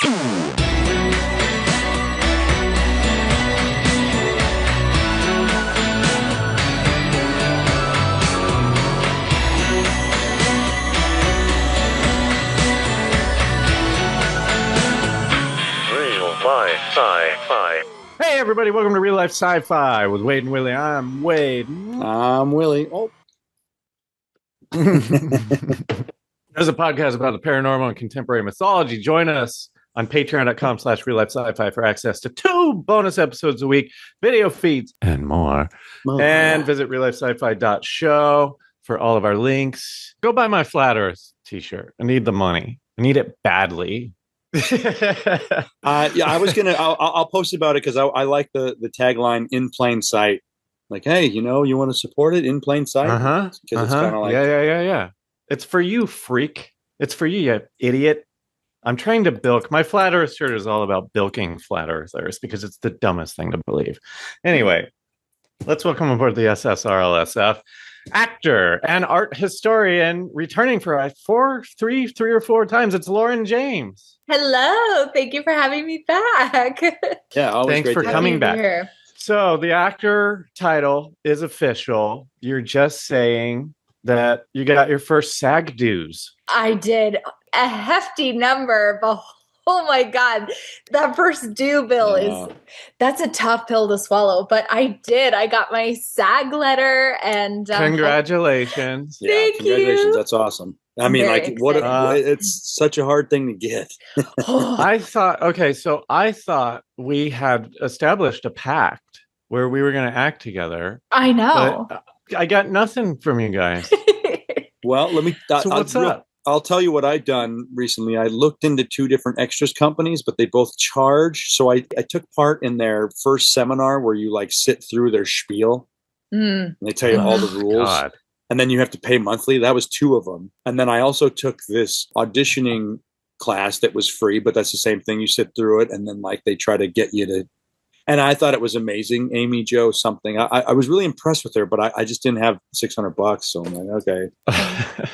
Sci-Fi. Hey everybody, welcome to Real Life Sci-Fi with Wade and Willie. I'm Wade. I'm Willie. Oh. There's a podcast about the paranormal and contemporary mythology. Join us on patreon.com/reallifesci-fi for access to 2 bonus episodes a week, video feeds, and more. And visit RealLifeSciFi.show for all of our links. Go buy my Flat Earth t-shirt. I need the money. I need it badly. I was gonna. I'll post about it because I like the tagline "in plain sight." Like, hey, you want to support it in plain sight? Because it's kind of like, yeah. It's for you, freak. It's for you, you idiot. I'm trying to bilk. My Flat Earth shirt is all about bilking flat earthers because it's the dumbest thing to believe. Anyway, let's welcome aboard the SSRLSF. Actor and art historian returning for three or four times. It's Lauren James. Hello. Thank you for having me back. Yeah, always thanks great for to coming back. Here. So the actor title is official. You're just saying that you got your first SAG dues. I did a hefty number, but oh my God, that first due bill that's a tough pill to swallow. But I did. I got my SAG letter and congratulations. Thank congratulations. you. That's awesome. I mean, Very like, it's such a hard thing to get. I thought we had established a pact where we were going to act together. I know. But I got nothing from you guys. Well, let me. So what's up? I'll tell you what I've done recently. I looked into 2 different extras companies, but they both charge. So I took part in their first seminar where you like sit through their spiel. And they tell you all the rules. God. And then you have to pay monthly. That was 2 of them. And then I also took this auditioning class that was free, but that's the same thing. You sit through it and then like they try to get you to. And I thought it was amazing. Amy Jo something. I was really impressed with her, but I just didn't have $600. So I'm like, okay.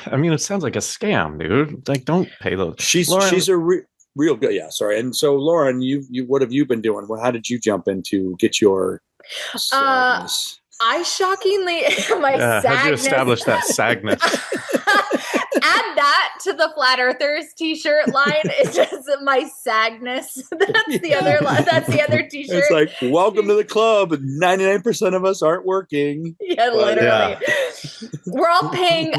I mean, it sounds like a scam, dude. Like, don't pay those. She's a real good. Yeah, sorry. And so, Lauren, you what have you been doing? Well, how did you jump into get your sadness? I shockingly my sadness. How'd you establish that sagness? Add that to the Flat Earthers t-shirt line. It's just my sagness. That's the other That's the other t-shirt. It's like, welcome to the club. 99% of us aren't working. Yeah, literally. Yeah. We're all paying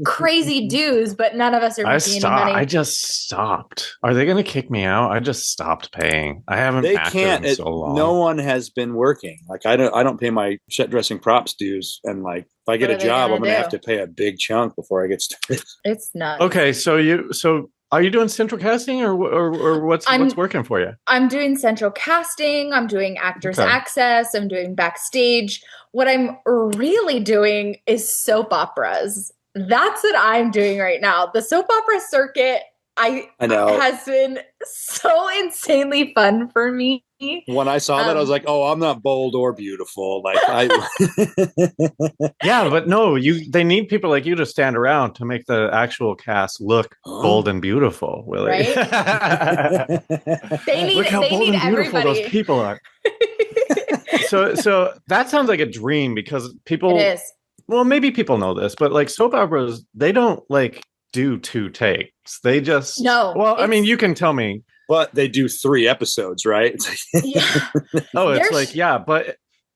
crazy dues, but none of us are making any money. I just stopped. Are they going to kick me out? I just stopped paying. I haven't. They can't. In so long. No one has been working. Like I don't pay my set dressing props dues, and like if I get a job, I'm going to have to pay a big chunk before I get started. It's nuts. Okay, so are you doing central casting or what's working for you? I'm doing central casting. I'm doing actors access. I'm doing backstage. What I'm really doing is soap operas. That's what I'm doing right now. The soap opera circuit, I know, has been so insanely fun for me. When I saw that, I was like, "Oh, I'm not bold or beautiful." Like, yeah, but no, they need people like you to stand around to make the actual cast look bold and beautiful. Willie, right? Look how bold and beautiful those people are. So that sounds like a dream because people. It is. Well, maybe people know this, but like soap operas, they don't like do 2 takes. They just Well, I mean, you can tell me, but they do 3 episodes, right? Yeah. It's like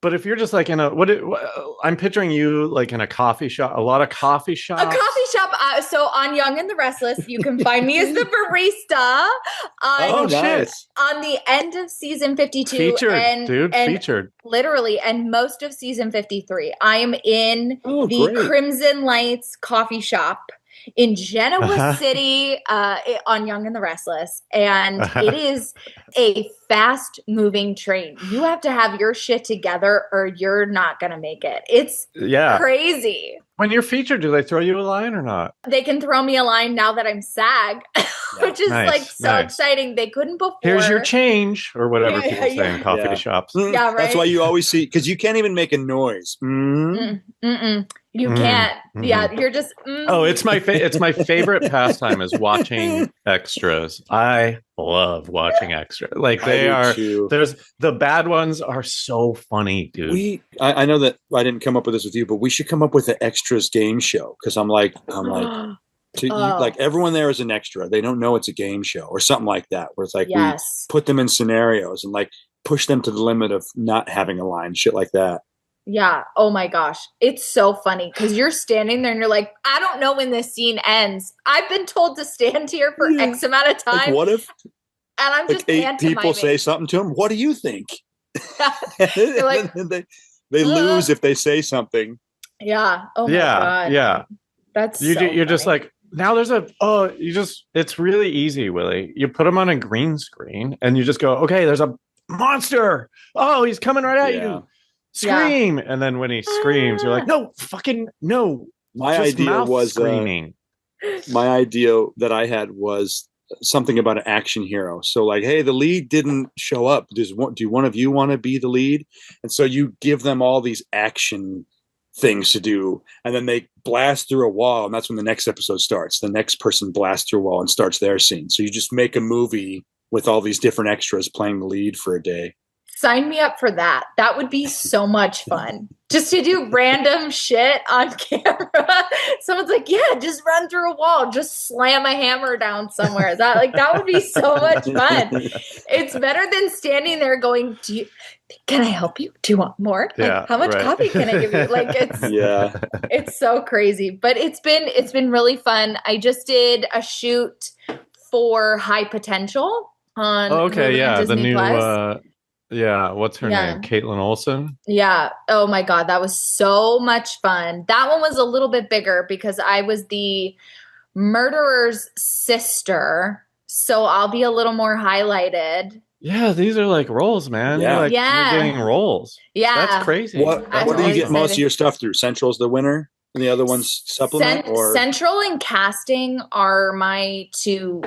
but if you're just like in I'm picturing you like in a coffee shop, a lot of coffee shops. A coffee shop. So on Young and the Restless, you can find me as the barista. Nice. On the end of season 52. Featured. Literally, and most of season 53. I am in the Crimson Lights coffee shop in Genoa City on Young and the Restless. And it is a fast moving train. You have to have your shit together or you're not going to make it. It's crazy. When you're featured, do they throw you a line or not? They can throw me a line now that I'm SAG, which is so exciting. They couldn't before. Here's your change or whatever people say in coffee shops. Yeah, right. That's why you always see, because you can't even make a noise. You can't. Yeah, you're just. Oh, it's my favorite pastime is watching extras. I love watching extra. Like there's the bad ones are so funny, dude. I know that I didn't come up with this with you, but we should come up with an extras game show. Cause I'm like, like everyone there is an extra. They don't know it's a game show or something like that. Where it's like, we put them in scenarios and like push them to the limit of not having a line, shit like that. Yeah. Oh my gosh. It's so funny because you're standing there and you're like, I don't know when this scene ends. I've been told to stand here for X amount of time. Like what if and I'm just 8 people say something to him? What do you think? Like, they lose if they say something. Yeah. Oh my God. Yeah. That's you're funny. just like, now there's it's really easy, Willie. You put him on a green screen and you just go, okay, there's a monster. Oh, he's coming right at you. Scream. And then when he screams, you're like, no, fucking no. My idea was screaming. My idea that I had was something about an action hero. So like, hey, the lead didn't show up. Do one of you want to be the lead? And so you give them all these action things to do, and then they blast through a wall, and that's when the next episode starts. The next person blasts through a wall and starts their scene. So you just make a movie with all these different extras playing the lead for a day. Sign me up for that. That would be so much fun. Just to do random shit on camera. Someone's like, yeah, just run through a wall. Just slam a hammer down somewhere. That would be so much fun. It's better than standing there going, can I help you? Do you want more? Like, how much coffee can I give you? Like it's so crazy. But it's been really fun. I just did a shoot for High Potential on the new Plus. What's her name? Caitlin Olsen? Yeah. Oh my God. That was so much fun. That one was a little bit bigger because I was the murderer's sister. So I'll be a little more highlighted. Yeah, these are like roles, man. Yeah. You're getting roles. Yeah. That's crazy. What do you get most of your stuff through? Central's the winner? And the other one's supplement? Central and casting are my two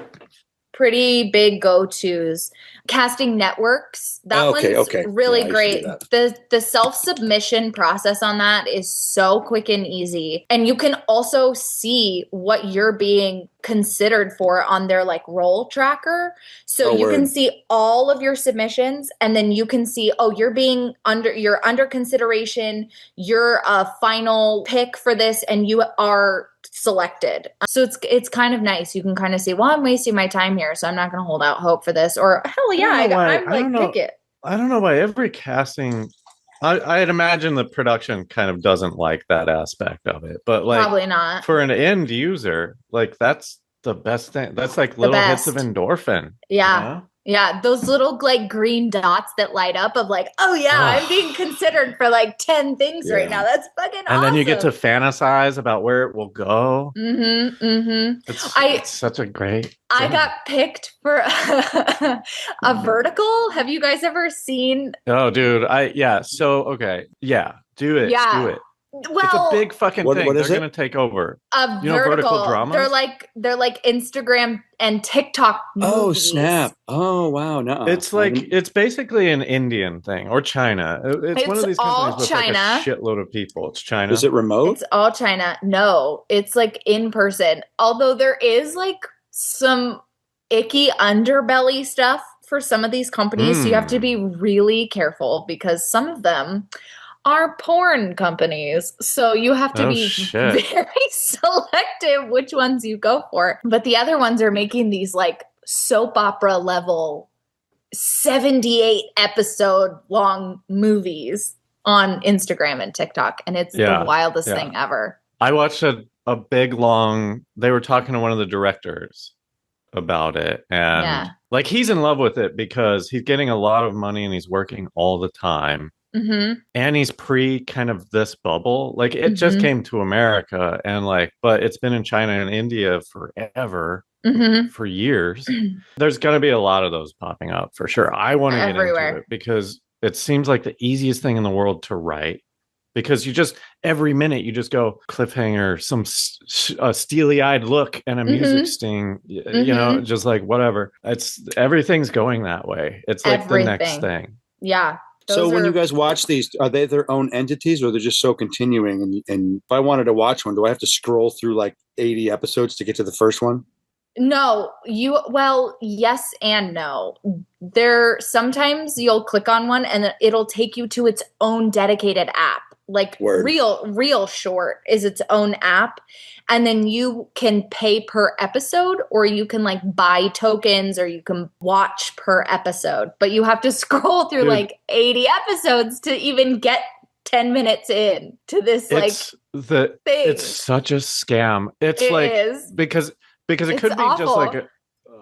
pretty big go-tos. Casting networks, that one's really great. The self-submission process on that is so quick and easy. And you can also see what you're being considered for on their like role tracker. So you can see all of your submissions, and then you can see, you're under consideration, you're a final pick for this, and you are selected. So it's kind of nice. You can kind of see, well, I'm wasting my time here, so I'm not going to hold out hope for this. Or hell yeah, I'm like, pick it. I don't know why every casting, I'd imagine the production kind of doesn't like that aspect of it, but like probably not for an end user. Like that's the best thing. That's like little hits of endorphin. Yeah. You know? Yeah, those little like green dots that light up of like, I'm being considered for like 10 things right now. That's fucking awesome. And then you get to fantasize about where it will go. Mm-hmm, mm-hmm. It's such a great thing. I got picked for a vertical. Have you guys ever seen? Oh, dude. So, okay. Yeah, do it. Yeah. Do it. Well, it's a big fucking thing. They're going to take over. Vertical drama. They're like Instagram and TikTok movies. Oh, snap. Oh, wow. No. It's like, it's basically an Indian thing or China. It's one of these companies with like a shitload of people. It's China. Is it remote? It's all China. No, it's like in person. Although there is like some icky underbelly stuff for some of these companies. So you have to be really careful because some of them are porn companies. So you have to be very selective which ones you go for. But the other ones are making these like soap opera level 78 episode long movies on Instagram and TikTok. And it's the wildest thing ever. I watched a big long, they were talking to one of the directors about it. And like he's in love with it because he's getting a lot of money and he's working all the time. Mm-hmm. And he's pre kind of this bubble. Like it just came to America and but it's been in China and India forever, for years. There's going to be a lot of those popping up for sure. I want to get into it because it seems like the easiest thing in the world to write. Because you just, every minute you just go cliffhanger, some steely-eyed look and a music sting, you know, just like whatever. Everything's going that way. It's like the next thing. Yeah. So when you guys watch these, are they their own entities or they're just so continuing? And if I wanted to watch one, do I have to scroll through like 80 episodes to get to the first one? No, yes and no. Sometimes you'll click on one and it'll take you to its own dedicated app. Like Real Short is its own app. And then you can pay per episode, or you can like buy tokens, or you can watch per episode. But you have to scroll through like 80 episodes to even get 10 minutes in to this thing. It's such a scam. It is. because it could be awful. Just like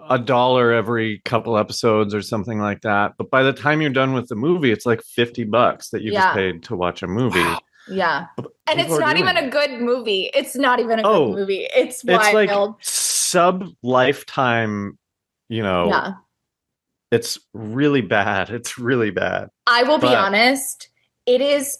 $1 every couple episodes or something like that. But by the time you're done with the movie, it's like $50 that you just paid to watch a movie. Wow. Yeah. And it's not even a good movie. It's not even a good movie. It's wild. It's like sub-lifetime, Yeah. It's really bad. It's really bad. I will be honest. It is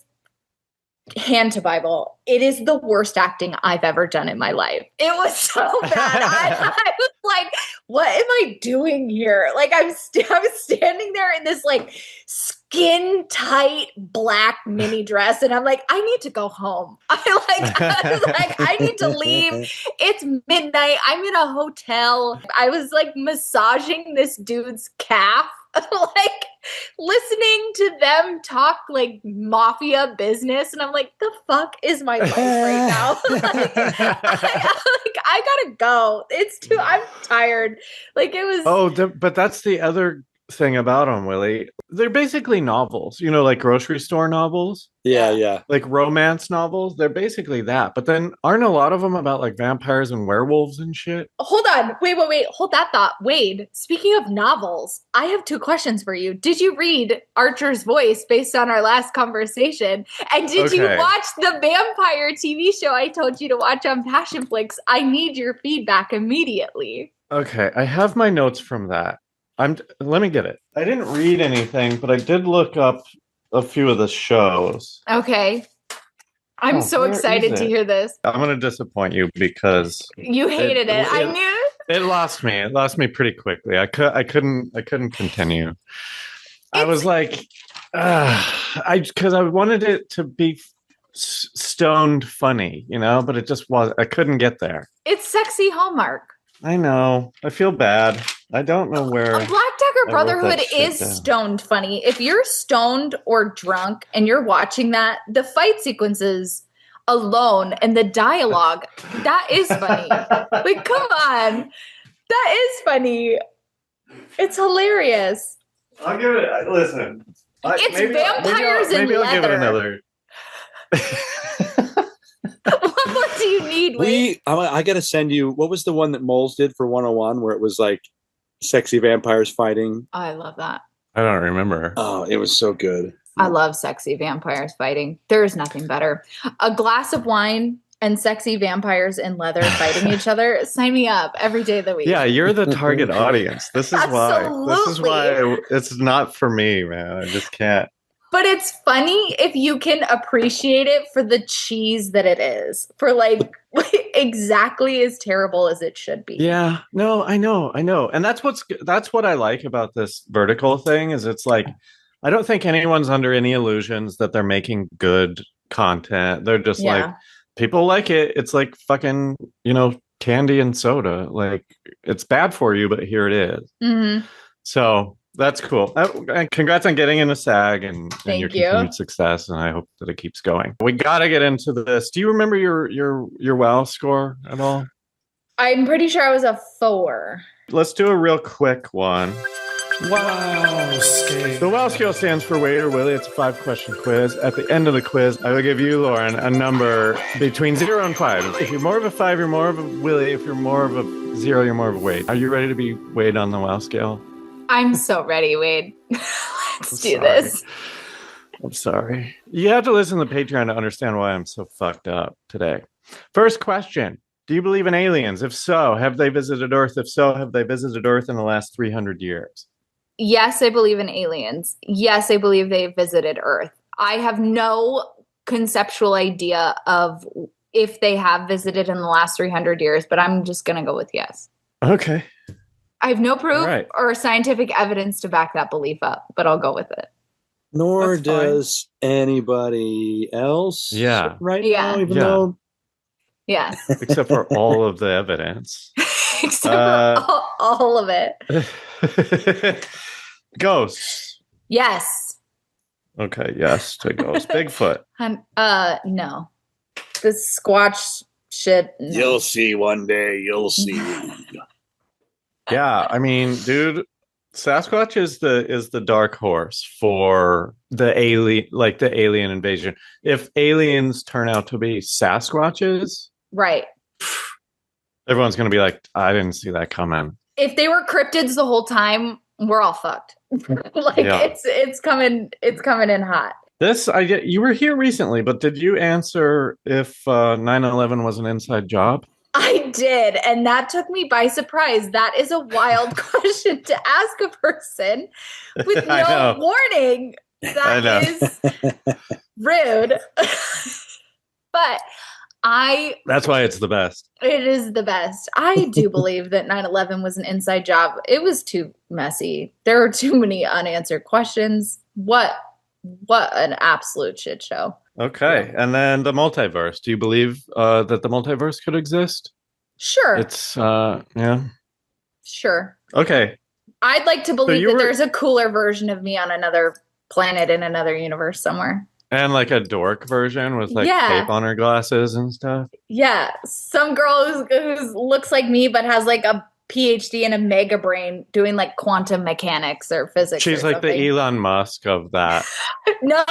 hand to Bible. It is the worst acting I've ever done in my life. It was so bad. I was like, what am I doing here? Like I was standing there in this like skin tight black mini dress, and I'm like, I need to go home. I need to leave. It's midnight. I'm in a hotel. I was like massaging this dude's calf, like listening to them talk like mafia business, and I'm like, the fuck is my life right now? I gotta go. I'm tired. Like it was. But that's the other thing about them, Willie. They're basically novels, like grocery store novels. Yeah. Like romance novels. They're basically that. But then aren't a lot of them about like vampires and werewolves and shit? Hold on. Wait. Hold that thought. Wade, speaking of novels, I have 2 questions for you. Did you read Archer's Voice based on our last conversation? And did you watch the vampire TV show I told you to watch on Passionflix? I need your feedback immediately. Okay. I have my notes from that. Let me get it. I didn't read anything, but I did look up a few of the shows. Okay. I'm so excited to hear this. I'm going to disappoint you because you hated it. I knew it lost me. It lost me pretty quickly. I couldn't continue. I was like, because I wanted it to be stoned funny, but it just was. I couldn't get there. It's sexy Hallmark. I know. I feel bad. I don't know where. Black Dagger Brotherhood is stoned funny. If you're stoned or drunk and you're watching that, the fight sequences alone and the dialogue, that is funny. Like, come on. That is funny. It's hilarious. I'll give it. Listen. It's vampires and leather. I'll give it another. What more do you need? I gotta send you. What was the one that Moles did for 101, where it was like sexy vampires fighting? I love that. I don't remember. Oh, it was so good. I love sexy vampires fighting. There is nothing better. A glass of wine and sexy vampires in leather fighting each other. Sign me up every day of the week. Yeah, you're the target audience. This is why. This is why it's not for me, man. I just can't. But it's funny if you can appreciate it for the cheese that it is, for like exactly as terrible as it should be. Yeah, no, I know. And that's what I like about this vertical thing is it's like, I don't think anyone's under any illusions that they're making good content. They're just like, people like it. It's like fucking, candy and soda. Like it's bad for you, but here it is. Mm-hmm. So that's cool. Congrats on getting into SAG and your continued success. And I hope that it keeps going. We got to get into this. Do you remember your WoW score at all? I'm pretty sure I was a 4. Let's do a real quick one. WoW scale. The WoW scale stands for Wade or Willie. It's a 5-question quiz. At the end of the quiz, I will give you, Lauren, a number between 0 and 5. If you're more of a 5, you're more of a Willie. If you're more of a 0, you're more of a Wade. Are you ready to be Wade on the WoW scale? I'm so ready, Wade. Let's do this. I'm sorry. You have to listen to Patreon to understand why I'm so fucked up today. First question. Do you believe in aliens? If so, have they visited Earth? If so, have they visited Earth in the last 300 years? Yes, I believe in aliens. Yes, I believe they've visited Earth. I have no conceptual idea of if they have visited in the last 300 years, but I'm just going to go with yes. Okay. I have no proof or scientific evidence to back that belief up, but I'll go with it. Nor does anybody else right now, even though... Yes. Except for all of the evidence. Except for all of it. Ghosts. Yes. Okay, yes to ghosts. Bigfoot. No. This Squatch shit. No. You'll see one day. You'll see. Yeah, I mean, dude, Sasquatch is the dark horse for the alien invasion. If aliens turn out to be Sasquatches, right, everyone's gonna be like, I didn't see that coming. If they were cryptids the whole time, we're all fucked. It's coming in hot. You were here recently, but did you answer if 9/11 was an inside job? I did, and that took me by surprise. That is a wild question to ask a person with no warning. That is rude. But that's why it's the best. It is the best. I do believe that 9/11 was an inside job. It was too messy. There were too many unanswered questions. What an absolute shit show. Okay. Yeah. And then the multiverse. Do you believe that the multiverse could exist? Sure. It's yeah. Sure. Okay. I'd like to believe that there's a cooler version of me on another planet in another universe somewhere. And like a dork version with like tape on her glasses and stuff. Yeah. Some girl who looks like me but has like a PhD in a mega brain doing like quantum mechanics or physics. She's like the Elon Musk of that. No,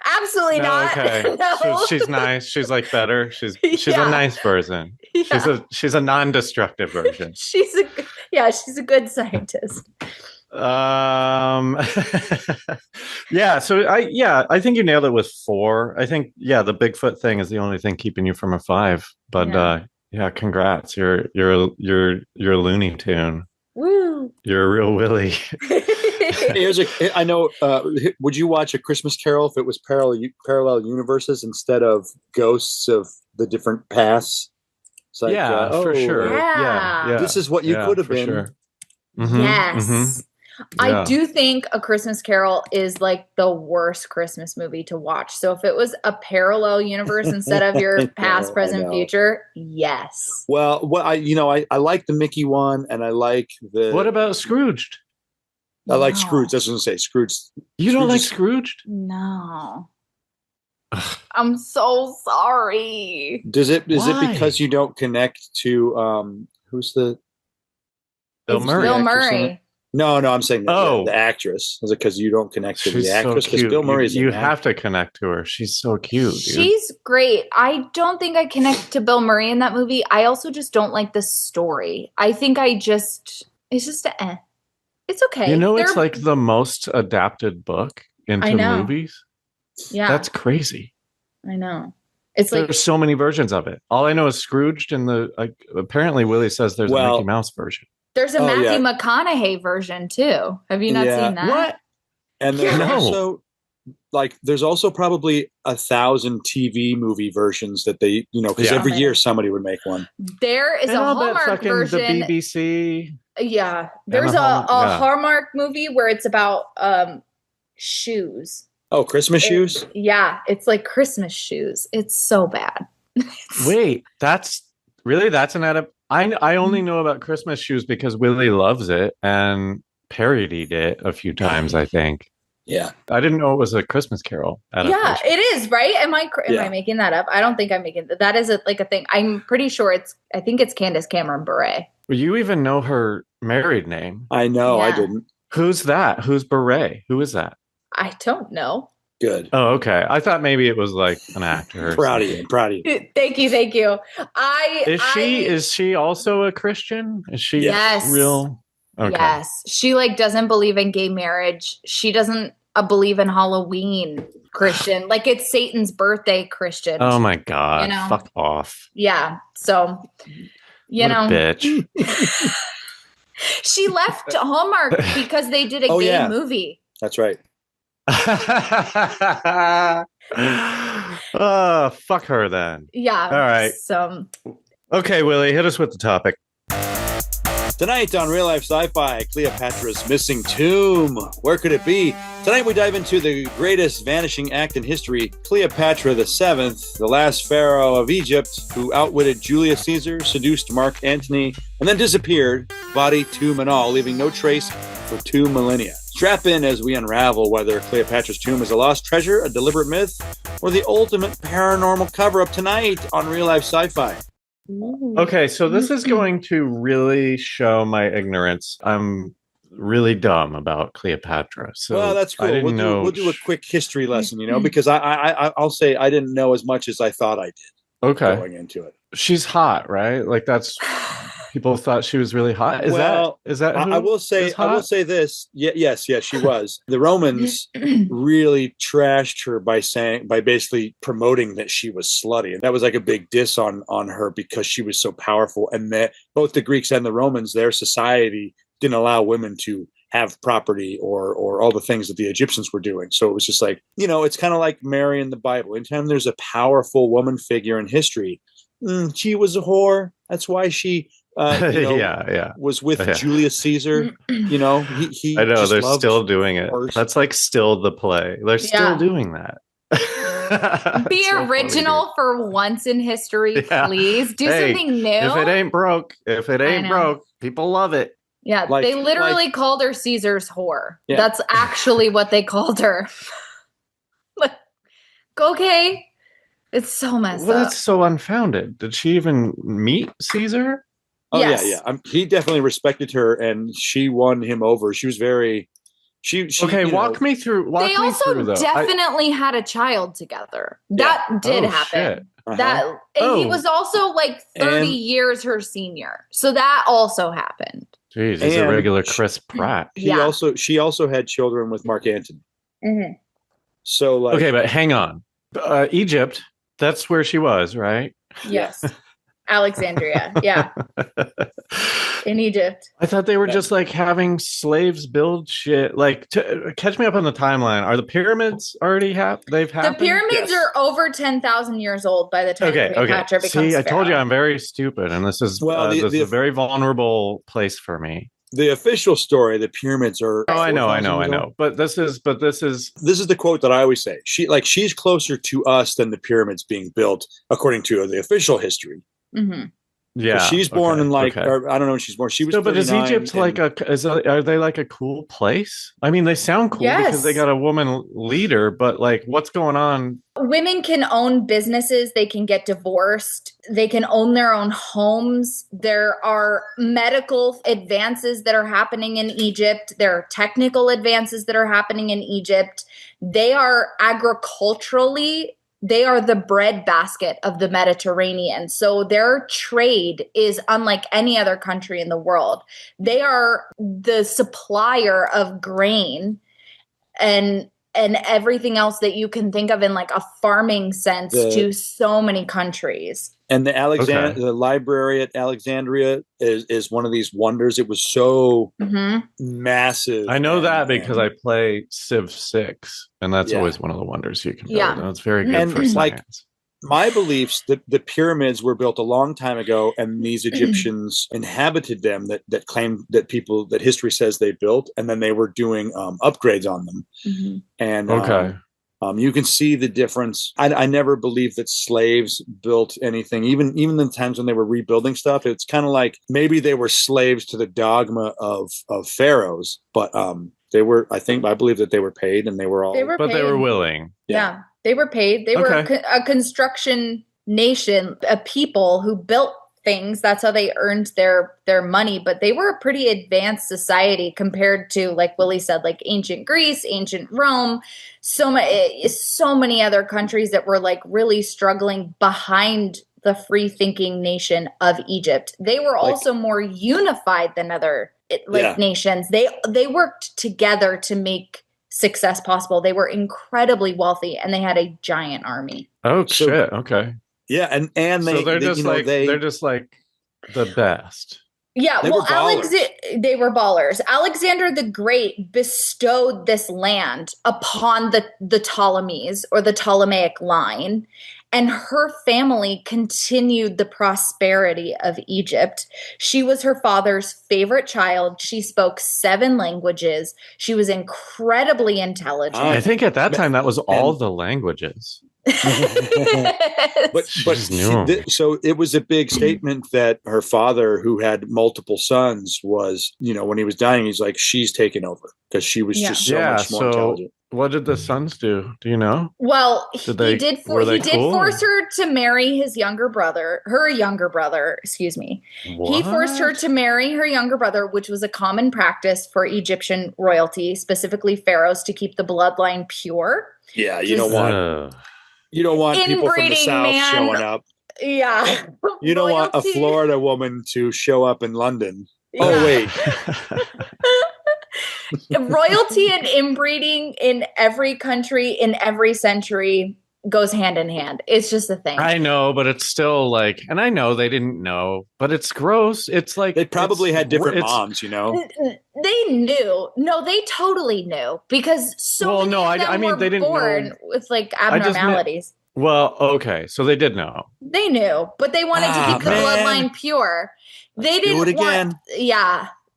absolutely not. Okay. No. She's nice. She's like better. She's a nice version. Yeah. She's a non-destructive version. She's a good scientist. Yeah, so I think you nailed it with 4. I think the Bigfoot thing is the only thing keeping you from a 5. But yeah, congrats. You're a Looney Tune. Woo. You're a real Willy. I know. Would you watch A Christmas Carol if it was parallel universes instead of ghosts of the different pasts? It's like, for sure. Yeah. This is what you could have been. Sure. Mm-hmm, yes. Mm-hmm. I do think A Christmas Carol is like the worst Christmas movie to watch. So if it was a parallel universe instead of your past, present, future, yes. Well, I like the Mickey one, and I like the. What about Scrooged? I like Scrooge. I was going to say Scrooge. You don't like Scrooged? No. I'm so sorry. Is it because you don't connect to who's the Bill Murray? Bill Murray. No, I'm saying the actress. Is it because you don't connect to the actress? Because Bill Murray is you have to connect to her. She's so cute. Dude. She's great. I don't think I connect to Bill Murray in that movie. I also just don't like the story. I think it's just It's okay. It's like the most adapted book into movies. Yeah. That's crazy. I know. There's so many versions of it. All I know is Scrooged and apparently Willie says there's a Mickey Mouse version. There's a Matthew McConaughey version too. Have you not seen that? What? And there's also there's also probably 1,000 TV movie versions that they, because every year somebody would make one. There is a Hallmark version. The BBC. Yeah. There's a Hallmark movie where it's about shoes. Oh, Christmas shoes? Yeah. It's like Christmas shoes. It's so bad. Wait, that's an adaptation. I only know about Christmas shoes because Willie loves it and parodied it a few times, I think. Yeah. I didn't know it was a Christmas Carol adaptation. Yeah, it is, right? Am I making that up? I don't think I'm making that is a thing. I'm pretty sure I think it's Candace Cameron Bure. Well, you even know her married name. I know, I didn't. Who's that? Who's Bure? Who is that? I don't know. Good. Oh, okay. I thought maybe it was like an actor. Proud of you. Thank you. Is she also a Christian? Is she real? Okay. Yes. She doesn't believe in gay marriage. She doesn't believe in Halloween Christian. It's Satan's birthday Christian. Oh my God. Fuck off. Yeah. So, bitch. She left Hallmark because they did a gay movie. That's right. Fuck her then. Yeah. All right. So okay, Willie, hit us with the topic. Tonight on Real Life Sci-Fi, Cleopatra's missing tomb. Where could it be? Tonight we dive into the greatest vanishing act in history, Cleopatra VII, the last pharaoh of Egypt, who outwitted Julius Caesar, seduced Mark Antony, and then disappeared, body, tomb, and all, leaving no trace for 2 millennia. Strap in as we unravel whether Cleopatra's tomb is a lost treasure, a deliberate myth, or the ultimate paranormal cover-up tonight on Real Life Sci-Fi. Okay, so this is going to really show my ignorance. I'm really dumb about Cleopatra. So well, that's cool. We'll do a quick history lesson, because I'll say I didn't know as much as I thought I did. Okay, going into it. She's hot, right? Like that's people thought she was really hot. Is that? I will say this. Yes, she was. The Romans really trashed her by basically promoting that she was slutty, and that was like a big diss on her because she was so powerful. And that both the Greeks and the Romans, their society didn't allow women to have property or all the things that the Egyptians were doing. So it was just like, it's kind of like Mary in the Bible. Anytime there's a powerful woman figure in history, she was a whore. That's why she was with Julius Caesar. He I know they're still doing it. That's like still the play. They're still doing that. Be so original for once in history, please. Do something new. If it ain't broke, people love it. Yeah, they literally called her Caesar's whore. Yeah. That's actually what they called her. Okay. It's so messed up. It's so unfounded. Did she even meet Caesar? Oh, yes. Yeah. He definitely respected her, and she won him over. She was very... walk me through. They also definitely had a child together. That did happen. He was also like 30 years her senior. So that also happened. Jeez, he's a regular Chris Pratt. She also had children with Mark Antony. Mm-hmm. So okay, but hang on. Egypt, that's where she was, right? Yes. Alexandria. Yeah. In Egypt. I thought they were just like having slaves build shit. Like, catch me up on the timeline. Are the pyramids already they've happened? The pyramids are over 10,000 years old by the time Cleopatra becomes See, I told you pharaoh. I'm very stupid, and this is this is a very vulnerable place for me. The official story, the pyramids are. Oh, I know. But this is the quote that I always say. She's closer to us than the pyramids being built, according to the official history. Mm-hmm. Yeah, she's born in I don't know when she's born. She was. But is Egypt are they like a cool place? I mean, they sound cool because they got a woman leader, but like, what's going on? Women can own businesses. They can get divorced. They can own their own homes. There are medical advances that are happening in Egypt. There are technical advances that are happening in Egypt. They are agriculturally. They are the breadbasket of the Mediterranean. So their trade is unlike any other country in the world. They are the supplier of grain and everything else that you can think of in like a farming sense to so many countries. And the library at Alexandria is one of these wonders. It was so massive. I know that because I play Civ 6, and that's always one of the wonders you can build. Yeah. And it's very good for science. My beliefs that the pyramids were built a long time ago, and these Egyptians inhabited them that claimed that history says they built, and then they were doing upgrades on them. Mm-hmm. And you can see the difference. I never believed that slaves built anything, even the times when they were rebuilding stuff. It's kind of like maybe they were slaves to the dogma of pharaohs, but I believe that they were paid, and they were willing. Yeah, they were paid. They were a construction nation, a people who built things. That's how they earned their money. But they were a pretty advanced society compared to, like Willie said, like ancient Greece, ancient Rome, so many other countries that were like really struggling behind the free thinking nation of Egypt. They were also more unified than other nations. They worked together to make success possible. They were incredibly wealthy, and they had a giant army. Oh, shit. Okay. Yeah, and they're just like the best. Yeah, they were ballers. Alexander the Great bestowed this land upon the Ptolemies or the Ptolemaic line, and her family continued the prosperity of Egypt. She was her father's favorite child. She spoke 7 languages. She was incredibly intelligent. I think at that time that was all the languages. So it was a big statement that her father, who had multiple sons, was, when he was dying, he's like, she's taken over because she was just so much more intelligent. What did the sons do? Do you know? Well, he did force her to marry her younger brother, excuse me. What? He forced her to marry her younger brother, which was a common practice for Egyptian royalty, specifically pharaohs, to keep the bloodline pure. Yeah, you don't want people from the South showing up. Yeah. You don't want a Florida woman to show up in London. Yeah. Oh, wait. Royalty and inbreeding in every country, in every century, goes hand in hand. It's just a thing. I know, but it's still like, and I know they didn't know, but it's gross. It's like they probably had different moms, They knew. No, they totally knew because they didn't born with like abnormalities. Okay, so they did know. They knew, but they wanted to keep the bloodline pure. They didn't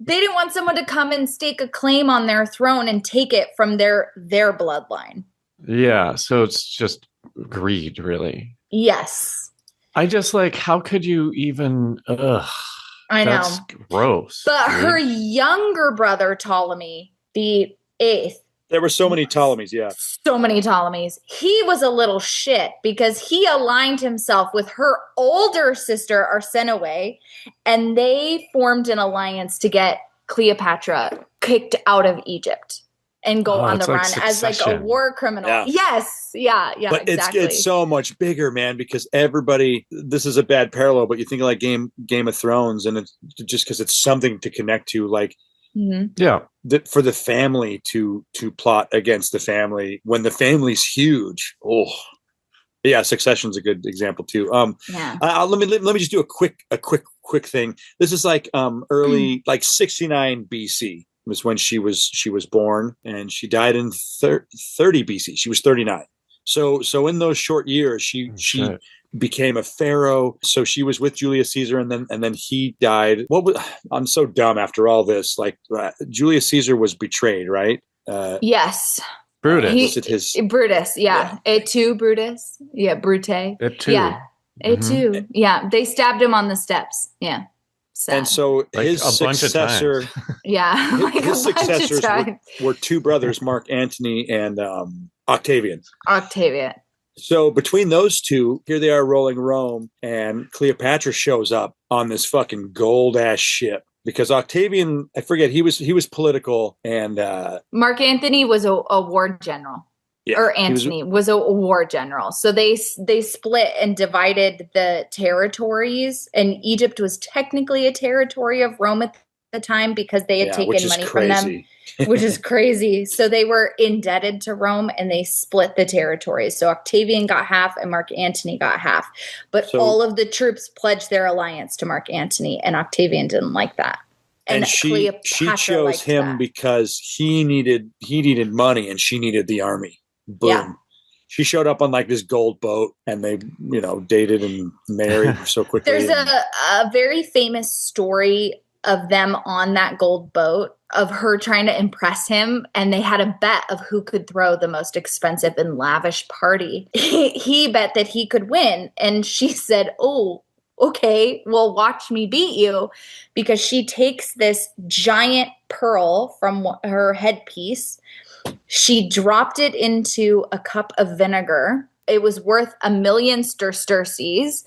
They didn't want someone to come and stake a claim on their throne and take it from their bloodline. Yeah, so it's just greed, really. Yes. I just how could you even, I know. That's gross. But her younger brother, Ptolemy, the 8th. There were so many Ptolemies, yeah. So many Ptolemies. He was a little shit because he aligned himself with her older sister, Arsinoe, and they formed an alliance to get Cleopatra kicked out of Egypt and go on the run as a war criminal. Yeah. Yes. Yeah. But exactly. It's so much bigger, man, because everybody, this is a bad parallel, but you think of Game of Thrones, and it's just because it's something to connect to, for the family to plot against the family when the family's huge. Succession's a good example too. Let me just do a quick thing. This is early 69 BC was when she was born, and she died in 30 BC. She was 39. So in those short years, she became a pharaoh. So she was with Julius Caesar, and then he died. I'm so dumb after all this. Julius Caesar was betrayed, right? Yes. Brutus. Brutus, yeah. Et tu, Brutus? Yeah, Brute. Et tu. Yeah. Et tu. Yeah. They stabbed him on the steps. Yeah. Sad. And so his successor, his successors were 2 brothers, Mark Antony and Octavian. So between those 2, here they are rolling Rome, and Cleopatra shows up on this fucking gold ass ship because Octavian, I forget, he was political, and Mark Antony was a war general. Yeah, or Antony was a war general. So they split and divided the territories, and Egypt was technically a territory of Rome at the time because they had taken money from them, which is crazy. So they were indebted to Rome, and they split the territories. So Octavian got half and Mark Antony got half. But all of the troops pledged their alliance to Mark Antony, and Octavian didn't like that. And she chose him because he needed money, and she needed the army. Boom. Yeah. She showed up on this gold boat, and they, dated and married so quickly. There's a very famous story of them on that gold boat, of her trying to impress him, and they had a bet of who could throw the most expensive and lavish party. He bet that he could win, and she said, "Oh, okay, well, watch me beat you," because she takes this giant pearl from her headpiece. She dropped it into a cup of vinegar. It was worth 1,000,000 sesterces,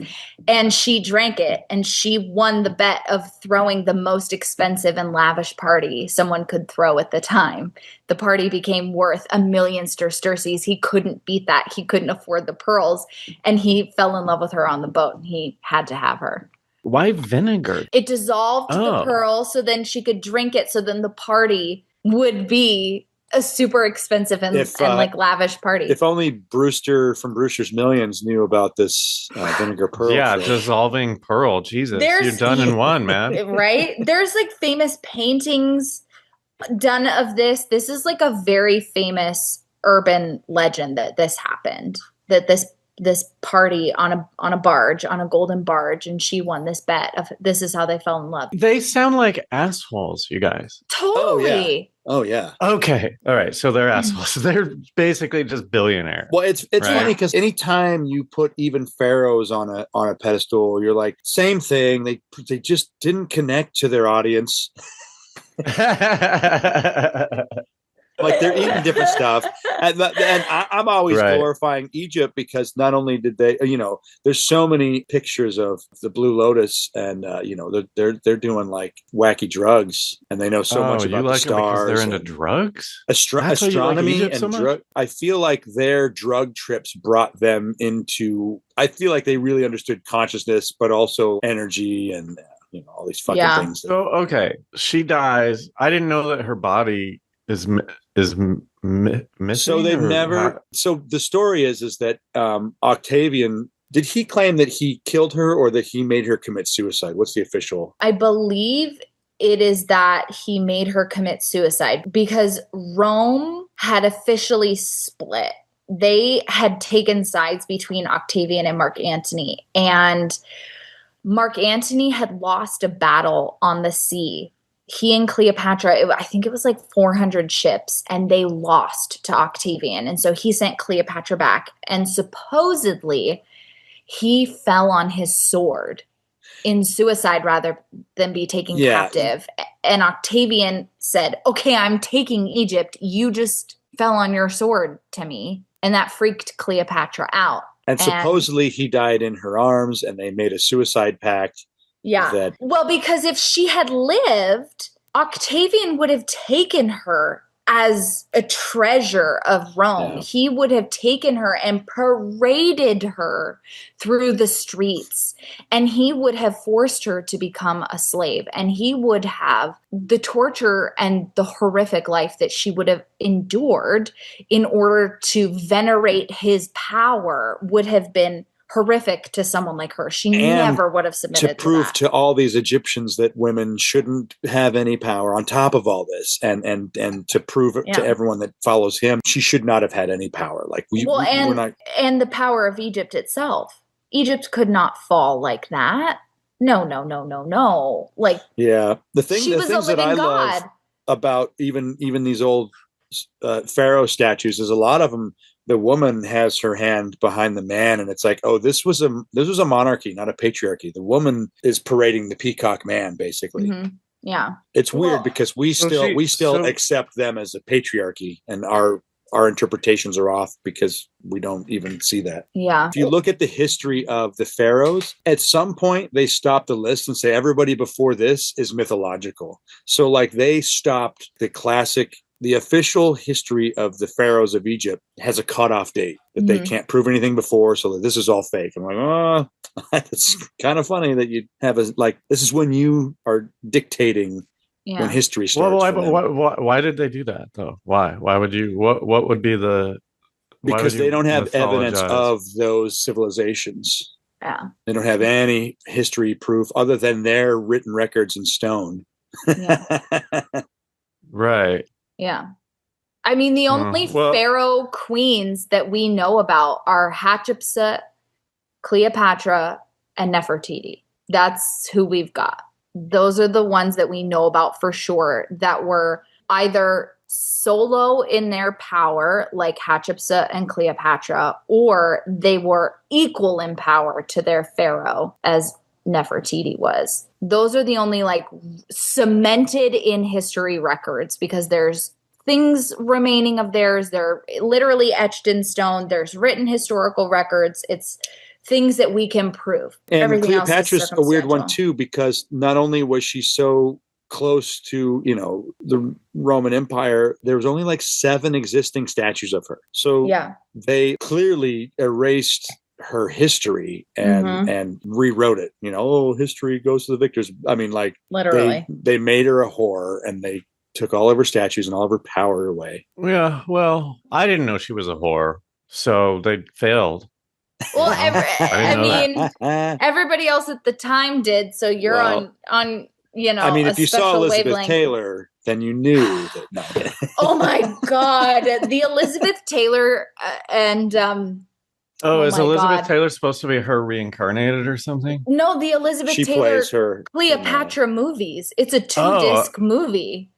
and she drank it, and she won the bet of throwing the most expensive and lavish party someone could throw at the time. The party became worth 1,000,000 sesterces. He couldn't beat that. He couldn't afford the pearls, and he fell in love with her on the boat, and he had to have her. Why vinegar? It dissolved the pearl, so then she could drink it, so then the party would be a super expensive and lavish party. If only Brewster from Brewster's Millions knew about this vinegar pearl. Yeah, dissolving pearl. Jesus, you're done in one, man. Right? There's famous paintings done of this. This is a very famous urban legend that this happened. That this this party on a barge, on a golden barge, and she won this bet of this is how they fell in love. They sound like assholes, you guys. Totally. Oh yeah. Okay. All right. So they're assholes. They're basically just billionaires. Well, it's right? Funny because anytime you put even pharaohs on a pedestal, you're like, same thing. They just didn't connect to their audience. Like they're eating different stuff, and I'm always glorifying Egypt because not only did they, there's so many pictures of the Blue Lotus, and they're doing like wacky drugs, and they know so much about the stars. They're into drugs, astronomy, and drug. I feel like their drug trips brought them into. I feel like they really understood consciousness, but also energy and all these fucking things. So okay, she dies. I didn't know that her body is missing. So they've never. So the story is that Octavian, did he claim that he killed her or that he made her commit suicide? What's the official? I believe it is that he made her commit suicide because Rome had officially split. They had taken sides between Octavian and Mark Antony, and Mark Antony had lost a battle on the sea. He and Cleopatra, I think it was like 400 ships, and they lost to Octavian. And so he sent Cleopatra back. And supposedly he fell on his sword in suicide rather than be taken captive. And Octavian said, okay, I'm taking Egypt. You just fell on your sword to me. And that freaked Cleopatra out. And supposedly he died in her arms and they made a suicide pact. Yeah. Well, because if she had lived, Octavian would have taken her as a treasure of Rome. Yeah. He would have taken her and paraded her through the streets, and he would have forced her to become a slave, and he would have the torture and the horrific life that she would have endured in order to venerate his power would have been horrific to someone like her. She never would have submitted to prove to all these Egyptians that women shouldn't have any power on top of all this, and to prove it to everyone that follows him, she should not have had any power. Like we're not. And the power of Egypt itself. Egypt could not fall like that. No. Like the things that I love about even these old pharaoh statues is a lot of them. The woman has her hand behind the man, and it's like, oh, this was a monarchy, not a patriarchy. The woman is parading the peacock man, basically. Mm-hmm. Yeah, it's weird because we still accept them as a patriarchy, and our interpretations are off because we don't even see that. Yeah. If you look at the history of the pharaohs, at some point they stopped the list and say everybody before this is mythological. So like they stopped the official history of the pharaohs of Egypt has a cutoff date that they can't prove anything before, so that this is all fake. I'm like, oh, it's kind of funny that you have this is when you are dictating when history starts. Well, why did they do that though? Why would you? What would be the? Because they don't have evidence of those civilizations. Yeah, they don't have any history proof other than their written records in stone. Yeah. Right. Yeah. I mean, the only pharaoh queens that we know about are Hatshepsut, Cleopatra, and Nefertiti. That's who we've got. Those are the ones that we know about for sure that were either solo in their power, like Hatshepsut and Cleopatra, or they were equal in power to their pharaoh as Nefertiti was. Those are the only cemented in history records because there's things remaining of theirs. They're literally etched in stone. There's written historical records. It's things that we can prove. And everything Cleopatra's else is a weird one too, because not only was she so close to, the Roman Empire, there was only 7 existing statues of her. So they clearly erased her history and rewrote it. History goes to the victors. I mean, literally, they made her a whore and they took all of her statues and all of her power away. Yeah, well, I didn't know she was a whore, so they failed. Well, everybody else at the time did. So you're on. I mean, if you saw Elizabeth Taylor, then you knew that. No. Oh my God, the Elizabeth Taylor and Oh, is my Elizabeth God. Taylor supposed to be her reincarnated or something? No, the Elizabeth She Taylor plays her Cleopatra movies. It's a 2-disc movie.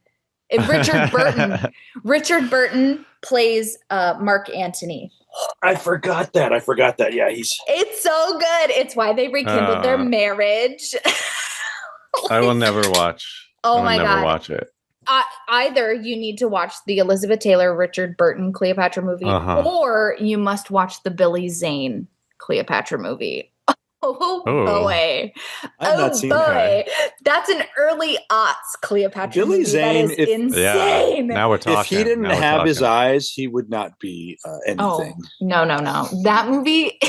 Richard Burton plays Mark Antony. I forgot that. Yeah, It's so good. It's why they rekindled their marriage. I will never watch. Oh I will my never God. watch it. Either you need to watch the Elizabeth Taylor, Richard Burton Cleopatra movie, or you must watch the Billy Zane Cleopatra movie. Oh boy. I've not seen boy. That's an early aughts Cleopatra Billy movie. Zane, that is insane. Now we're talking. If he didn't have his eyes, he would not be anything. No. That movie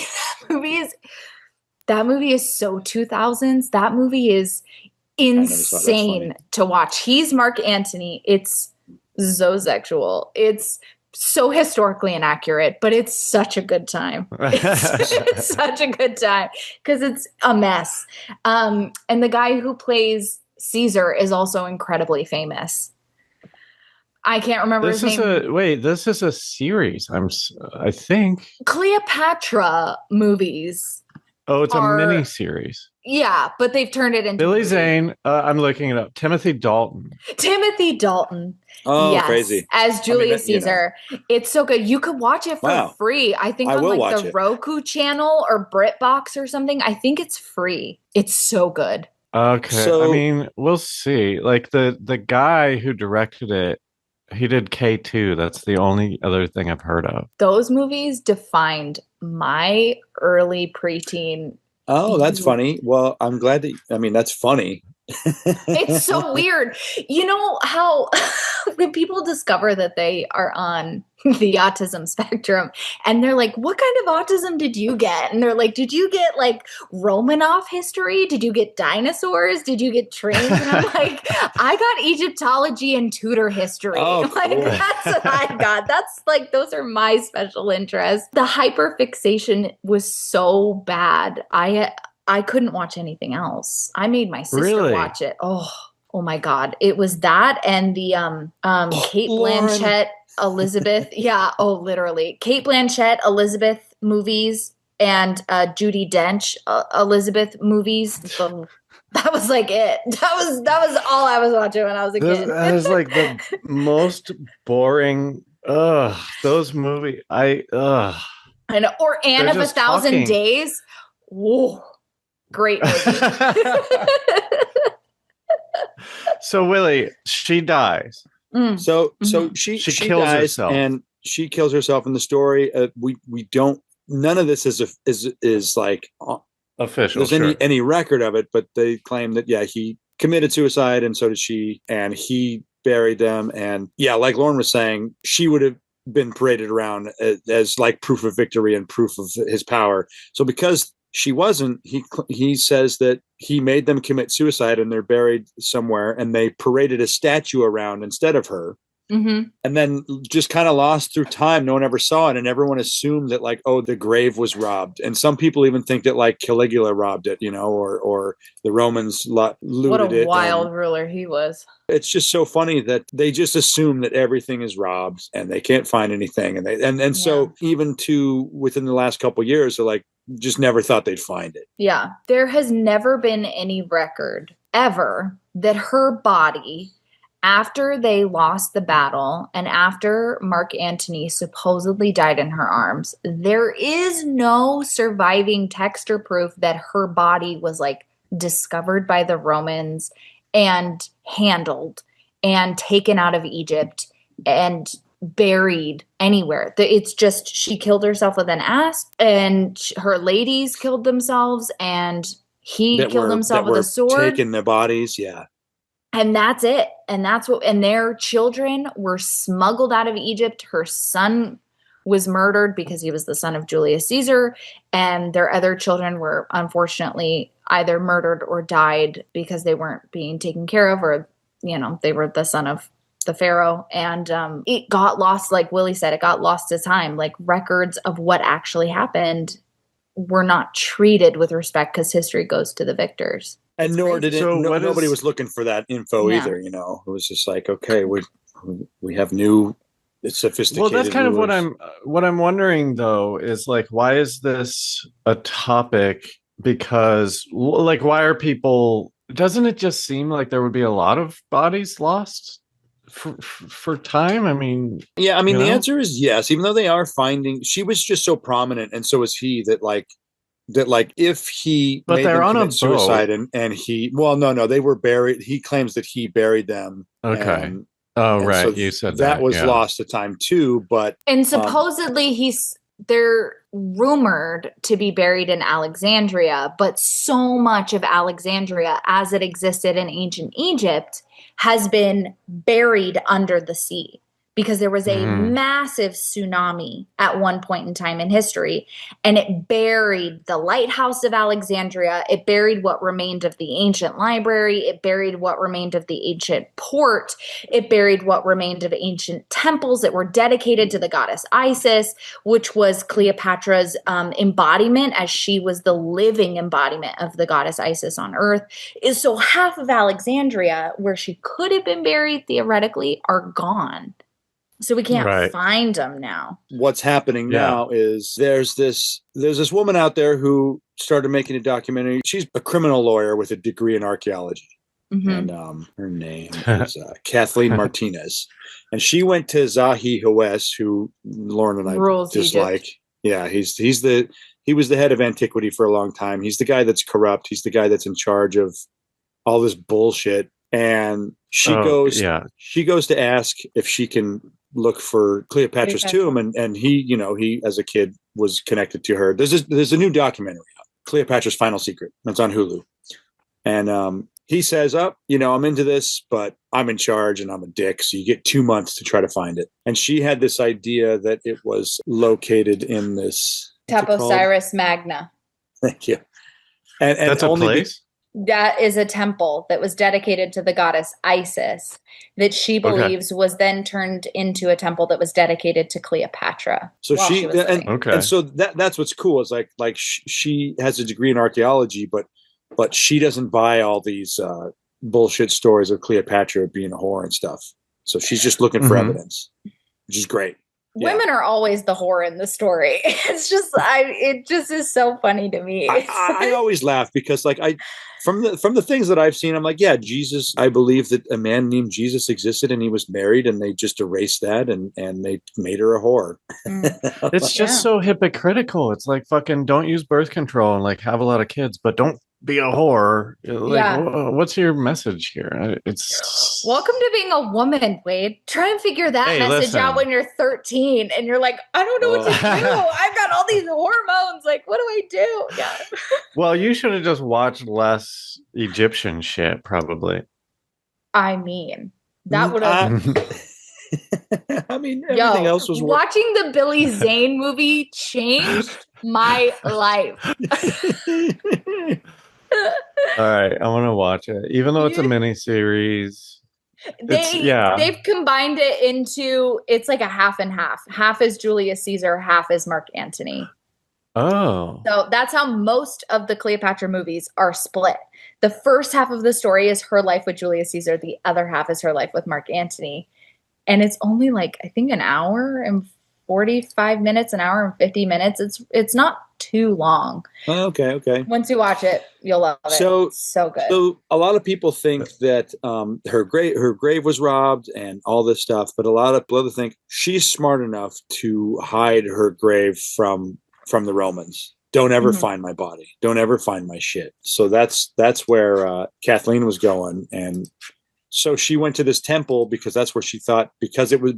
is so 2000s. That movie is insane to watch. He's Mark Antony. It's so sexual. It's so historically inaccurate, but it's such a good time. It's such a good time because it's a mess. And the guy who plays Caesar is also incredibly famous. I can't remember his name. This is a series. I think Cleopatra movies. Oh, it's a mini series. Yeah, but they've turned it into Billy Zane. I'm looking it up. Timothy Dalton. Oh, yes, crazy. As Julius Caesar. It's so good. You could watch it for free. I think on like the Roku channel or BritBox or something. I think it's free. It's so good. Okay. So, I mean, we'll see. Like the guy who directed it, he did K2. That's the only other thing I've heard of. Those movies defined my early preteen. Oh, that's funny. Well, I'm glad that's funny. It's so weird. You know how when people discover that they are on the autism spectrum and they're like, what kind of autism did you get? And they're like, did you get like Romanov history? Did you get dinosaurs? Did you get trains? And I'm like, I got Egyptology and Tudor history. Oh, like cool. That's what I got. That's like, those are my special interests. The hyperfixation was so bad. I couldn't watch anything else. I made my sister watch it. Oh my God. It was that and the Kate Blanchett, Elizabeth. Yeah. Oh, literally. Kate Blanchett, Elizabeth movies and Judi Dench, Elizabeth movies. That was like it. That was all I was watching when I was a kid. That is like the most boring. Those movies. I know. Or Anne of a Thousand Days. Whoa. Great movie. So Willie, she dies. So she kills dies herself. And she kills herself in the story. We don't. None of this is like official. There's any record of it, but they claim that he committed suicide and so did she, and he buried them. And like Lauren was saying, she would have been paraded around as like proof of victory and proof of his power. So because she wasn't, he says that he made them commit suicide and they're buried somewhere, and they paraded a statue around instead of her. Mm-hmm. And then just kind of lost through time. No one ever saw it. And everyone assumed that like, the grave was robbed. And some people even think that like Caligula robbed it, or the Romans looted it. What a wild ruler he was. It's just so funny that they just assume that everything is robbed and they can't find anything. And so even within the last couple of years, they're like, just never thought they'd find it. Yeah. There has never been any record ever that her body, after they lost the battle and after Mark Antony supposedly died in her arms, there is no surviving text or proof that her body was like discovered by the Romans and handled and taken out of Egypt and buried anywhere. It's just she killed herself with an asp, and her ladies killed themselves, and he killed himself with a sword. Taking their bodies, and that's it. And and their children were smuggled out of Egypt. Her son was murdered because he was the son of Julius Caesar, and their other children were unfortunately either murdered or died because they weren't being taken care of, or they were the son of the Pharaoh. And it got lost, like Willie said, it got lost to time. Like records of what actually happened were not treated with respect because history goes to the victors. And nor did it. Nobody was looking for that info either. It was just like, okay, we have new sophisticated. Well, that's kind of rulers. what I'm wondering though, is like, why is this a topic? Because like, why are people, doesn't it just seem like there would be a lot of bodies lost for time? I mean, yeah, I mean, you the know? answer is yes, even though they are finding, she was just so prominent, and so was he, that like if he But made they're them on a commit suicide boat. and he, well, no, they were buried. He claims that he buried them, Okay. and Oh, so right. You said that that. was Yeah. lost to time too. But And supposedly they're rumored to be buried in Alexandria, but so much of Alexandria as it existed in ancient Egypt has been buried under the sea because there was a massive tsunami at one point in time in history, and it buried the lighthouse of Alexandria. It buried what remained of the ancient library. It buried what remained of the ancient port. It buried what remained of ancient temples that were dedicated to the goddess Isis, which was Cleopatra's embodiment, as she was the living embodiment of the goddess Isis on earth. So half of Alexandria, where she could have been buried theoretically, are gone. So we can't find them now. What's happening now is there's this woman out there who started making a documentary. She's a criminal lawyer with a degree in archaeology. And her name is Kathleen Martinez. And she went to Zahi Hawass, who Lauren and I Rules dislike. Egypt. Yeah, he was the head of antiquity for a long time. He's the guy that's corrupt. He's the guy that's in charge of all this bullshit. And she goes to ask if she can look for Cleopatra's tomb, and he as a kid was connected to her. There's a new documentary out, Cleopatra's Final Secret. That's on Hulu. And he says, I'm into this, but I'm in charge and I'm a dick, so you get 2 months to try to find it. And she had this idea that it was located in this Taposiris Magna. Thank you. And that's a place? That is a temple that was dedicated to the goddess Isis that she believes was then turned into a temple that was dedicated to Cleopatra. So and so that's what's cool is like she has a degree in archaeology, but she doesn't buy all these bullshit stories of Cleopatra being a whore and stuff. So she's just looking for evidence, which is great. Women are always the whore in the story. It's just, it just is so funny to me. I always laugh because from the things that I've seen, I'm like, yeah, Jesus, I believe that a man named Jesus existed and he was married and they just erased that and they made her a whore. It's just so hypocritical. It's like, fucking don't use birth control and like have a lot of kids, but don't be a whore. Like, what's your message here? It's welcome to being a woman, Wade. Try and figure that message out when you're 13 and you're like, I don't know what to do. I've got all these hormones. Like, what do I do? Yeah. Well, you should have just watched less Egyptian shit, probably. I mean, that would have. I mean, everything else was watching the Billy Zane movie changed my life. All right, I want to watch it, even though it's a mini series. They've combined it into, it's like a half and half. Half is Julius Caesar, half is Mark Antony. Oh, so that's how most of the Cleopatra movies are split. The first half of the story is her life with Julius Caesar. The other half is her life with Mark Antony, and it's only like I think an hour and 45 minutes, an hour and 50 minutes. It's not too long. Okay. Once you watch it, you'll love it. It's so good. So a lot of people think that her grave was robbed and all this stuff, but a lot of people think she's smart enough to hide her grave from the Romans. Don't ever find my body. Don't ever find my shit. So that's where Kathleen was going, and so she went to this temple because that's where she thought, because it was.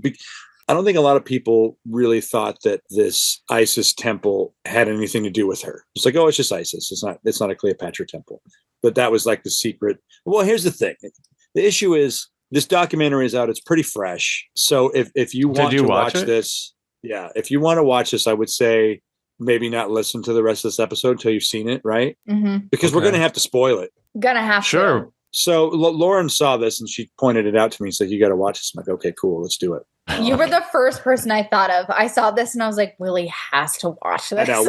I don't think a lot of people really thought that this Isis temple had anything to do with her. It's like, oh, it's just Isis. It's not a Cleopatra temple. But that was like the secret. Well, here's the thing. The issue is this documentary is out. It's pretty fresh. So if you want to watch this, if you want to watch this, I would say maybe not listen to the rest of this episode until you've seen it, right? Because we're going to have to spoil it. Gonna have to. So Lauren saw this and she pointed it out to me and said, you got to watch this. I'm like, okay, cool. Let's do it. You were the first person I thought of. I saw this and I was like, Willie has to watch this. I know.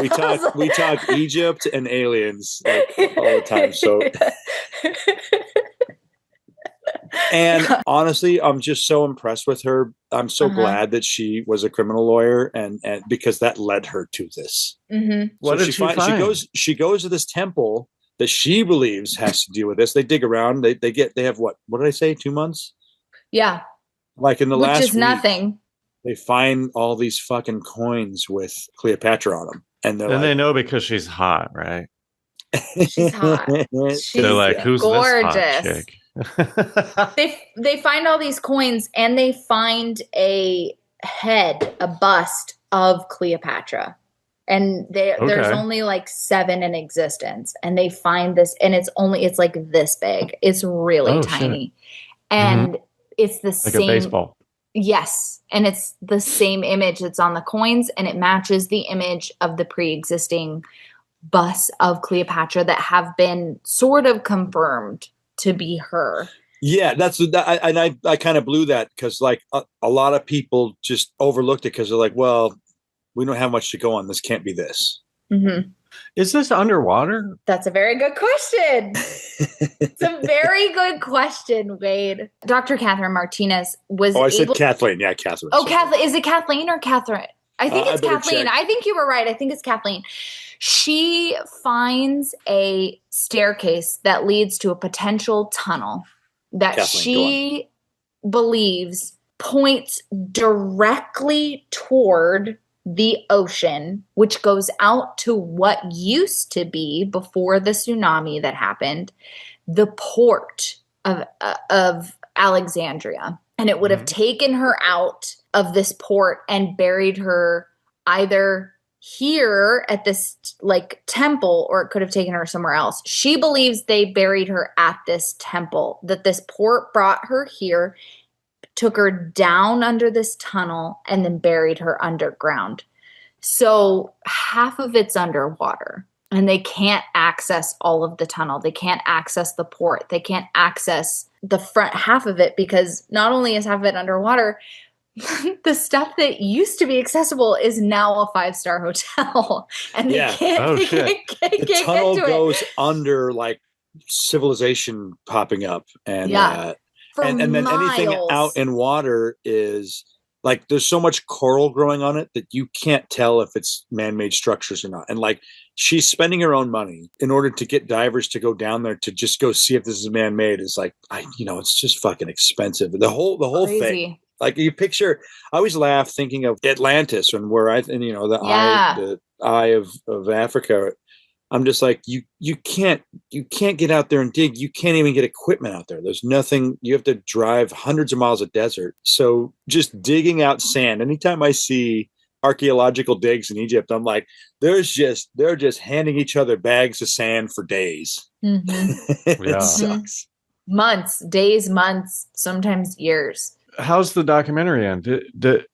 We talk Egypt and aliens like, all the time. So, and honestly, I'm just so impressed with her I'm so glad that she was a criminal lawyer, and because that led her to this. Mm-hmm. What did she find? She goes to this temple that she believes has to deal with this. They dig around. They have what did I say? 2 months? Yeah. Like in the last week, nothing. They find all these fucking coins with Cleopatra on them, and they know because she's hot, right? She's hot. They're like, who's gorgeous. This hot chick? They find all these coins, and they find a bust of Cleopatra. And there's only like 7 in existence, and they find this, and it's like this big. It's really tiny. Shit. And it's the same. Like a baseball. Yes. And it's the same image that's on the coins, and it matches the image of the pre-existing busts of Cleopatra that have been sort of confirmed to be her. Yeah, I kind of blew that because like a lot of people just overlooked it because they're like, well, we don't have much to go on. This can't be this. Mm-hmm. Is this underwater? That's a very good question. It's a very good question, Wade. Dr. Catherine Martinez was. Oh, I said Kathleen. Yeah, Catherine. Oh, Kathleen. Is it Kathleen or Catherine? I think it's Kathleen. Check. I think you were right. I think it's Kathleen. She finds a staircase that leads to a potential tunnel that Kathleen, she believes points directly toward the ocean, which goes out to what used to be, before the tsunami that happened, the port of Alexandria. And it would have taken her out of this port and buried her either here at this like temple, or it could have taken her somewhere else. She believes they buried her at this temple, that this port brought her here, took her down under this tunnel, and then buried her underground. So half of it's underwater, and they can't access all of the tunnel. They can't access the port. They can't access the front half of it, because not only is half of it underwater, the stuff that used to be accessible is now a 5-star hotel, and they can't. The tunnel goes under like civilization popping up, and and then anything out in water is like there's so much coral growing on it that you can't tell if it's man-made structures or not. And like she's spending her own money in order to get divers to go down there to just go see if this is man-made. Is like it's just fucking expensive. The whole thing. Like you picture, I always laugh thinking of Atlantis and the eye of Africa. I'm just like, you can't get out there and dig. You can't even get equipment out there. There's nothing. You have to drive hundreds of miles of desert. So just digging out sand. Anytime I see archaeological digs in Egypt, I'm like, they're just handing each other bags of sand for days. Mm-hmm. It sucks. Days, months, sometimes years. How's the documentary end? Did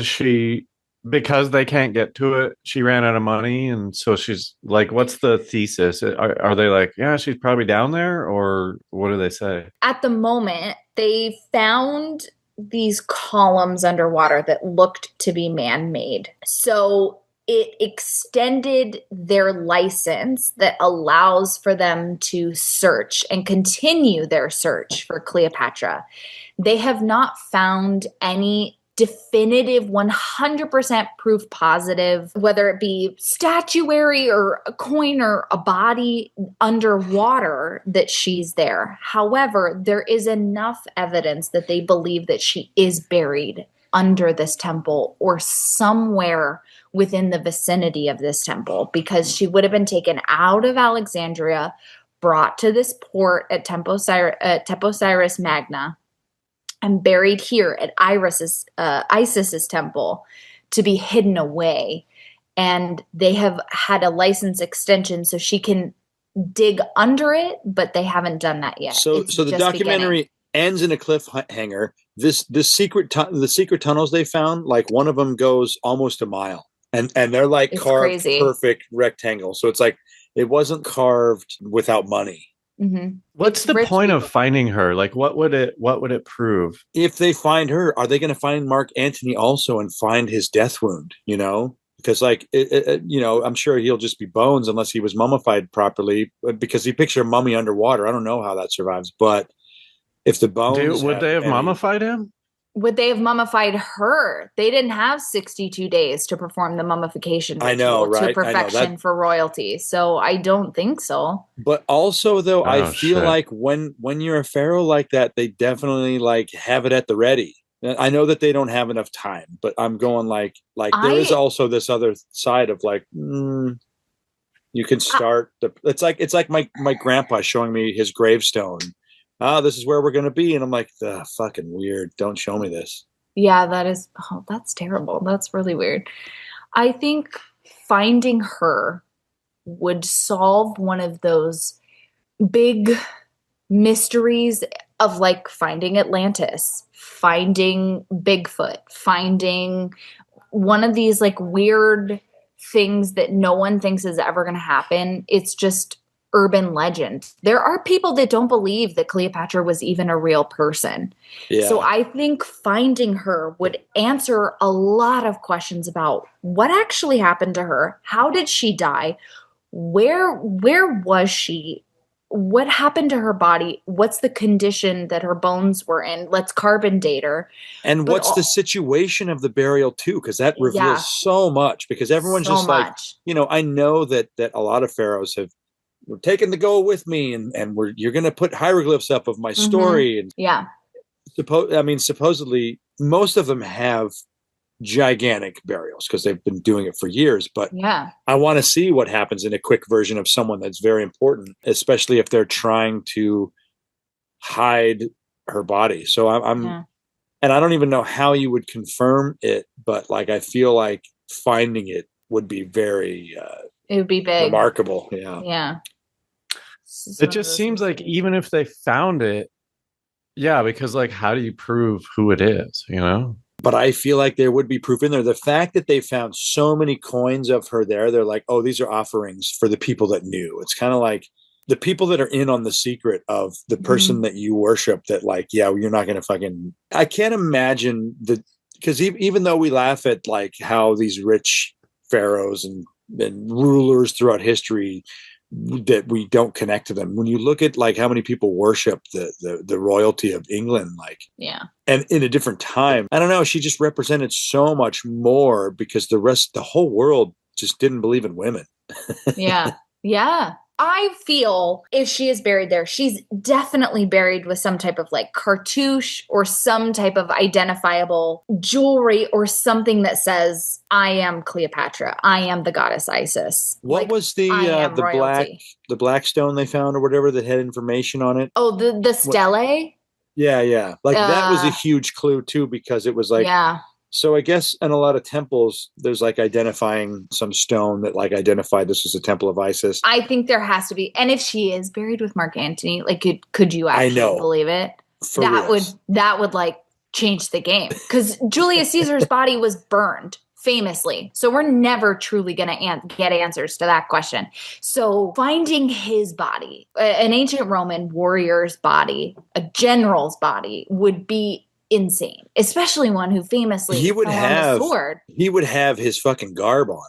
she, because they can't get to it, she ran out of money, and so she's like, what's the thesis? Are they like, yeah, she's probably down there, or what do they say? At the moment, they found these columns underwater that looked to be man-made. So it extended their license that allows for them to search and continue their search for Cleopatra. They have not found any definitive 100% proof positive, whether it be statuary or a coin or a body underwater, that she's there. However, there is enough evidence that they believe that she is buried under this temple or somewhere within the vicinity of this temple, because she would have been taken out of Alexandria, brought to this port at Teposiris Magna, and buried here at Isis's temple to be hidden away. And they have had a license extension so she can dig under it, but they haven't done that yet. So the documentary ends in a cliffhanger. The secret tunnels they found, like one of them goes almost a mile, and they're like carved perfect rectangle. So it's like it wasn't carved without money. Mm-hmm. What's the point of finding her? Like, what would it prove? If they find her, are they going to find Mark Antony also and find his death wound? Because like I'm sure he'll just be bones unless he was mummified properly. Because you picture a mummy underwater, I don't know how that survives. But if the bones, would they have mummified him? would they have mummified her? They didn't have 62 days to perform the mummification ritual I know, right? to perfection for royalty. So I don't think so. But also, though, I feel like when you're a pharaoh like that, they definitely like have it at the ready. I know that they don't have enough time, but I'm going like there is also this other side of like, you can start. It's like my grandpa showing me his gravestone. This is where we're going to be. And I'm like, fucking weird. Don't show me this. Yeah, that's terrible. That's really weird. I think finding her would solve one of those big mysteries of like finding Atlantis, finding Bigfoot, finding one of these like weird things that no one thinks is ever going to happen. It's just urban legend. There are people that don't believe that Cleopatra was even a real person. Yeah. So I think finding her would answer a lot of questions about what actually happened to her. How did she die? Where was she? What happened to her body? What's the condition that her bones were in? Let's carbon date her. And what's the situation of the burial too? Because that reveals so much. Because everyone's just like, I know that a lot of pharaohs we're taking the goal with me, and you're going to put hieroglyphs up of my story. And supposedly most of them have gigantic burials because they've been doing it for years. But I want to see what happens in a quick version of someone that's very important, especially if they're trying to hide her body. So and I don't even know how you would confirm it, but like I feel like finding it would be very it would be big, remarkable. Yeah. It just seems like even if they found it, because like how do you prove who it is, But I feel like there would be proof in there. The fact that they found so many coins of her there, they're like, oh, these are offerings for the people that knew. It's kind of like the people that are in on the secret of the person that you worship that like, you're not going to fucking, I can't imagine because even though we laugh at like how these rich pharaohs and rulers throughout history, that we don't connect to them. When you look at like how many people worship the royalty of England, like, and in a different time, I don't know, she just represented so much more because the whole world just didn't believe in women. Yeah. I feel if she is buried there, she's definitely buried with some type of like cartouche or some type of identifiable jewelry or something that says, I am Cleopatra. I am the goddess Isis. What was the black stone they found or whatever that had information on it? Oh, the stele? Yeah. Like that was a huge clue too, because it was like, so I guess in a lot of temples, there's like identifying some stone that like identified this as a temple of Isis. I think there has to be. And if she is buried with Mark Antony, like could you actually believe it? That would like change the game. Because Julius Caesar's body was burned famously. So we're never truly going to get answers to that question. So finding his body, an ancient Roman warrior's body, a general's body would be insane, especially one who famously he would have sword. He would have his fucking garb on,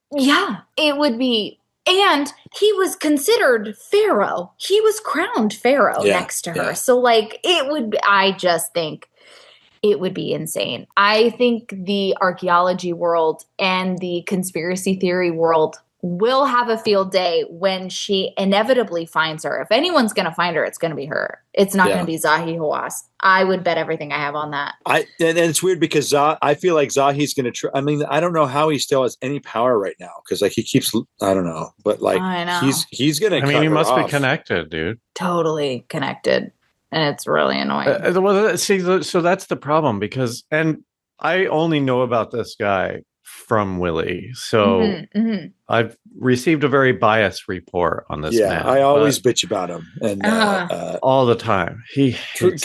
it would be. And he was considered pharaoh. He was crowned pharaoh next to her. So like I just think it would be insane. I think the archaeology world and the conspiracy theory world will have a field day when she inevitably finds her. If anyone's going to find her, it's going to be her. It's not going to be Zahi Hawass. I would bet everything I have on that. And it's weird because I feel like Zahi's going to try. I mean, I don't know how he still has any power right now because like he keeps, I don't know, but like he's going to. I mean, he must be connected, dude. Totally connected, and it's really annoying. So that's the problem and I only know about this guy from Willie. So I've received a very biased report on this man. I always bitch about him and all the time. He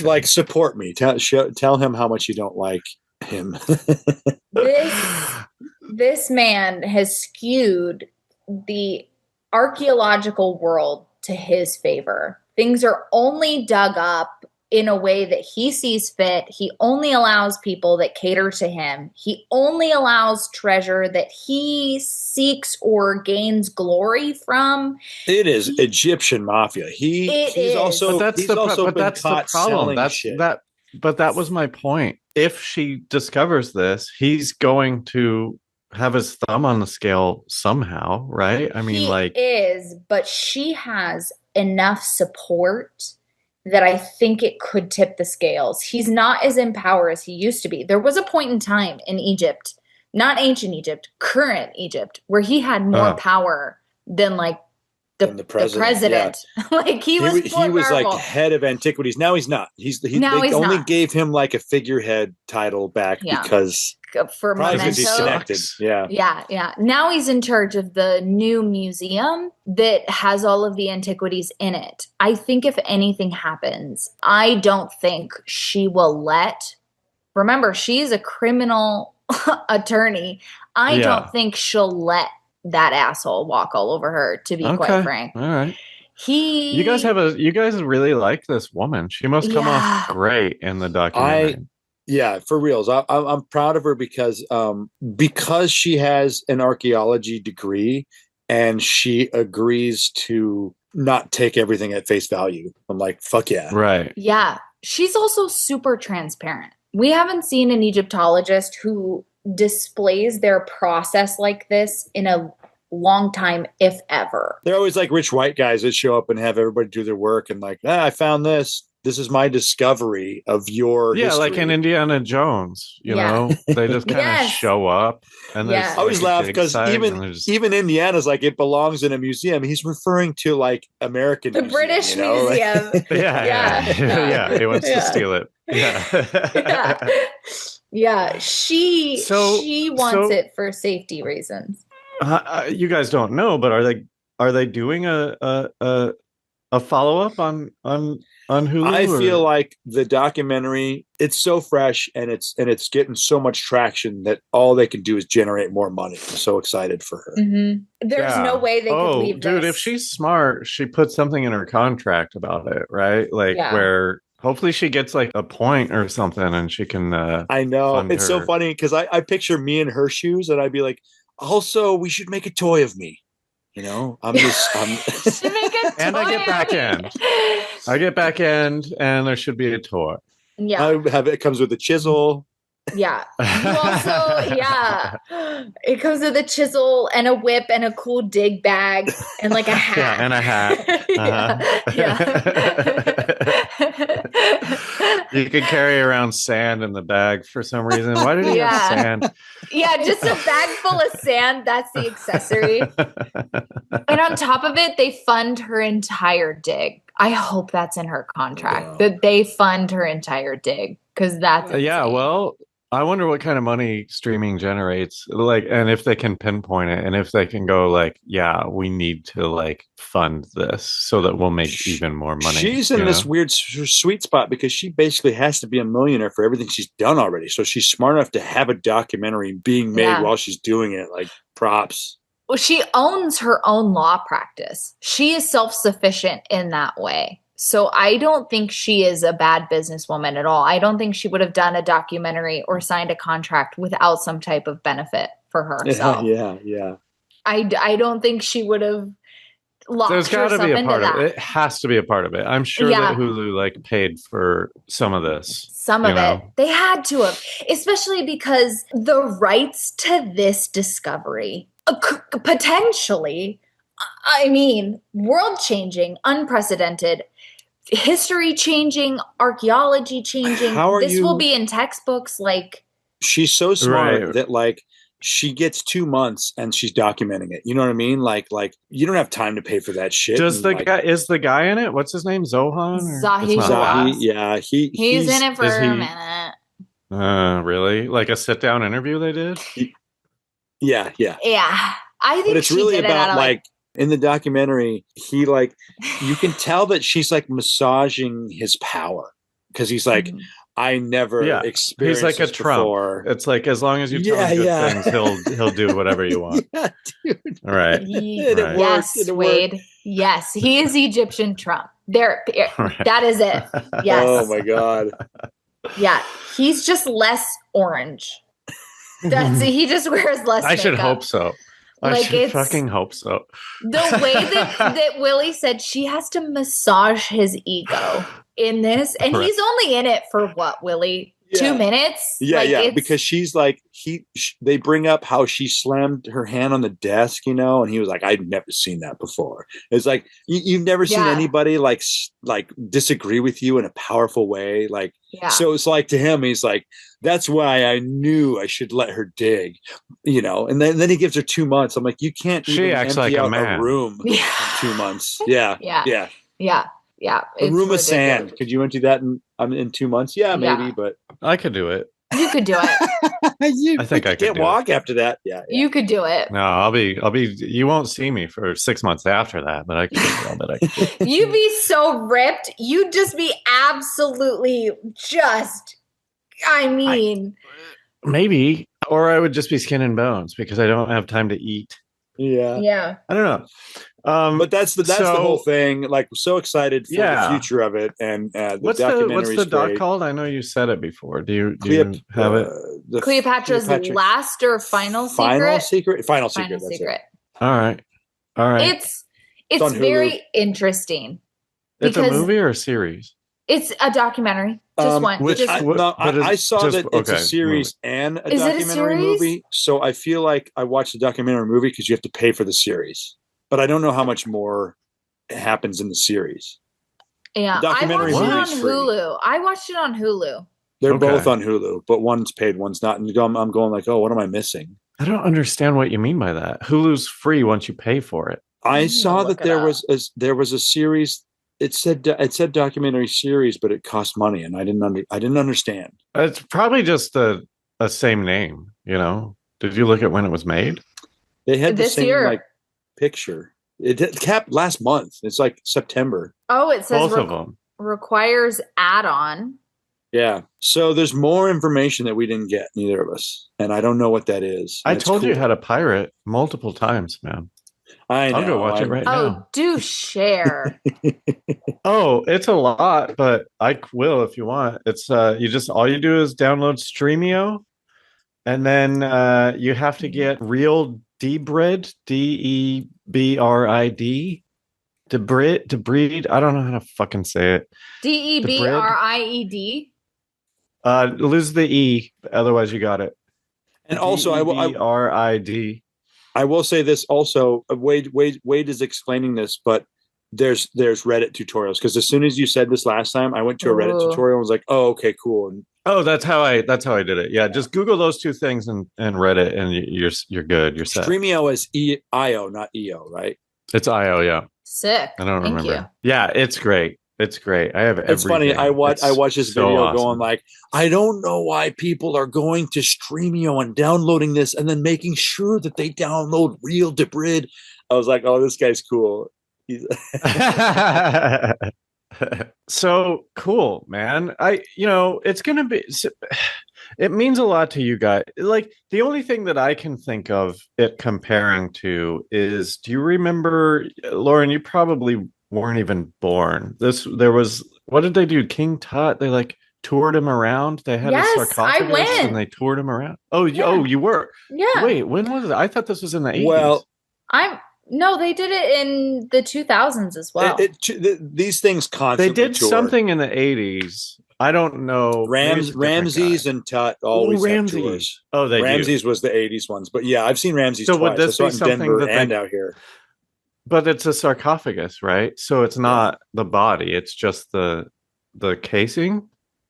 like support me. Tell him how much you don't like him. This man has skewed the archaeological world to his favor. Things are only dug up in a way that he sees fit. He only allows people that cater to him. He only allows treasure that he seeks or gains glory from. It is Egyptian mafia. He's also been caught selling shit. but that was my point. If she discovers this, he's going to have his thumb on the scale somehow, right? I mean, but she has enough support that I think it could tip the scales. He's not as in power as he used to be. There was a point in time in Egypt, not ancient Egypt, current Egypt, where he had more power than the president. Yeah. Like he was like head of antiquities. Now he's not. They only gave him like a figurehead title back because for mementos. He's connected. Yeah. Now he's in charge of the new museum that has all of the antiquities in it. I think if anything happens, I don't think she will remember, she's a criminal attorney. I don't think she'll let that asshole walk all over her, to be quite frank. All right. You guys really like this woman. She must come off great in the documentary. For reals. I'm proud of her because she has an archaeology degree and she agrees to not take everything at face value. I'm like, fuck yeah. Right. Yeah. She's also super transparent. We haven't seen an Egyptologist who displays their process like this in a long time, if ever. They're always like rich white guys that show up and have everybody do their work and like, I found this. This is my discovery of your history. Like in Indiana Jones, you know, they just kind of show up. And I always laugh because even Indiana's like, it belongs in a museum. He's referring to like American the museum, British Museum. Yeah. He wants to steal it. Yeah. She wants it for safety reasons. You guys don't know, but are they doing a follow-up on Hulu? I feel like the documentary, it's so fresh and it's getting so much traction that all they can do is generate more money. I'm so excited for her. Mm-hmm. There's no way they could leave this. Dude, if she's smart, she puts something in her contract about it, right? Where hopefully she gets like a point or something and she can I know. It's so funny because I picture me in her shoes and I'd be like, also, we should make a toy of me. You know, I'm and I get back end and there should be a toy. Yeah. It comes with a chisel. Yeah. You also, it comes with a chisel and a whip and a cool dig bag and like a hat. Yeah, and a hat. You could carry around sand in the bag for some reason. Why did he have sand? Yeah, just a bag full of sand. That's the accessory. And on top of it, they fund her entire dig. I hope that's in her contract that they fund her entire dig because that's well, I wonder what kind of money streaming generates, and if they can pinpoint it and if they can go we need to fund this so that we'll make even more money. She's in this weird sweet spot because she basically has to be a millionaire for everything she's done already. So she's smart enough to have a documentary being made while she's doing it. Like, props. Well, she owns her own law practice. She is self-sufficient in that way. So I don't think she is a bad businesswoman at all. I don't think she would have done a documentary or signed a contract without some type of benefit for herself. Yeah. I don't think she would have locked There's got to be a part of it. It has to be a part of it. I'm sure that Hulu paid for some of this. Some of it. They had to have, especially because the rights to this discovery potentially, world-changing, unprecedented, history-changing, archaeology-changing. This will be in textbooks. She's so smart that she gets 2 months and she's documenting it. You know what I mean? Like you don't have time to pay for that shit. Is the guy in it? What's his name? Zohan? Zahi. Yeah, he's in it for a minute. Really? Like a sit-down interview they did? Yeah. I think but it's really about in the documentary, he you can tell that she's massaging his power because he's I never experienced. He's like a Trump. Before. It's as long as you tell him good things, he'll do whatever you want. Dude. All right. Yes, Wade. Yes, he is Egyptian Trump. There, that is it. Yes. Oh my God. Yeah, he's just less orange. He just wears less. I should hope so. I Like, should fucking hope so. The way that Willie said she has to massage his ego in this, and he's only in it for what, Willie? 2 minutes? Yeah, because she's like, they bring up how she slammed her hand on the desk, and he was like, I'd never seen that before. It's like, you've never seen anybody like disagree with you in a powerful way. Like, so it's like to him, he's like, that's why I knew I should let her dig, and then he gives her 2 months. I'm like, you can't even empty out a room in 2 months. Yeah. A room of sand. Could you empty that in 2 months? Yeah, maybe, but I could do it. You could do it. I think I can't walk after that. Yeah, you could do it. No, I'll be. You won't see me for 6 months after that, but I could. You'd be so ripped. You'd just be absolutely just. I mean, maybe, or I would just be skin and bones because I don't have time to eat. Yeah. I don't know. But that's the whole thing. Like, so excited for the future of it, and what's the doc called? I know you said it before. Do you have it? Cleopatra's last or final secret? Final secret. All right. It's very interesting. It's a movie or a series? It's a documentary. Just one. I saw that it's a series and a documentary movie. So I feel like I watched the documentary movie because you have to pay for the series. But I don't know how much more happens in the series. Yeah, I watched it on Hulu. I watched it on Hulu. They're both on Hulu, but one's paid, one's not. And I'm going like, oh, what am I missing? I don't understand what you mean by that. Hulu's free once you pay for it. I saw that there was a series. It said documentary series, but it cost money, and I didn't understand. It's probably just a same name. Did you look at when it was made? They had the same picture. It capped last month. It's like September. Oh, it says both of them requires add-on. Yeah. So there's more information that we didn't get, neither of us, and I don't know what that is. I told you how to pirate multiple times, man. I know. I'll go watch it right now. Oh, do share. Oh, it's a lot, but I will if you want. It's all you do is download Streamio, and then you have to get Real Debrid, Debrid, Debrid. I don't know how to fucking say it. Debrid. Lose the E, otherwise you got it. And also, Debrid. I will say this also. Wade is explaining this, but there's Reddit tutorials, because as soon as you said this last time, I went to a Reddit tutorial and was like, oh, okay, cool. And that's how I did it. Yeah, just Google those two things and Reddit, and you're good. You're set. Streamio is IO, not EO, right? It's IO, yeah. Sick. I don't remember. Yeah, it's great. It's great. I have everything. It's funny. I watched this video going like, I don't know why people are going to Streamio and downloading this and then making sure that they download Real Debrid. I was like, oh, this guy's cool. So cool, man. It's gonna be. It means a lot to you guys. Like, the only thing that I can think of it comparing to is, do you remember, Lauren? You probably weren't even born. What did they do? King Tut, they toured him around. They had a sarcophagus and they toured him around. Oh, you were? Yeah. Wait, when was it? I thought this was in the 80s. Well, no, they did it in the 2000s as well. These things constantly They did tour. Something in the 80s. I don't know. Ramses and Tut always have tours. Oh, Ramses was the 80s ones. But yeah, I've seen Ramses twice. Would this I saw it in Denver and out here. But it's a sarcophagus, right? So it's not the body; it's just the casing.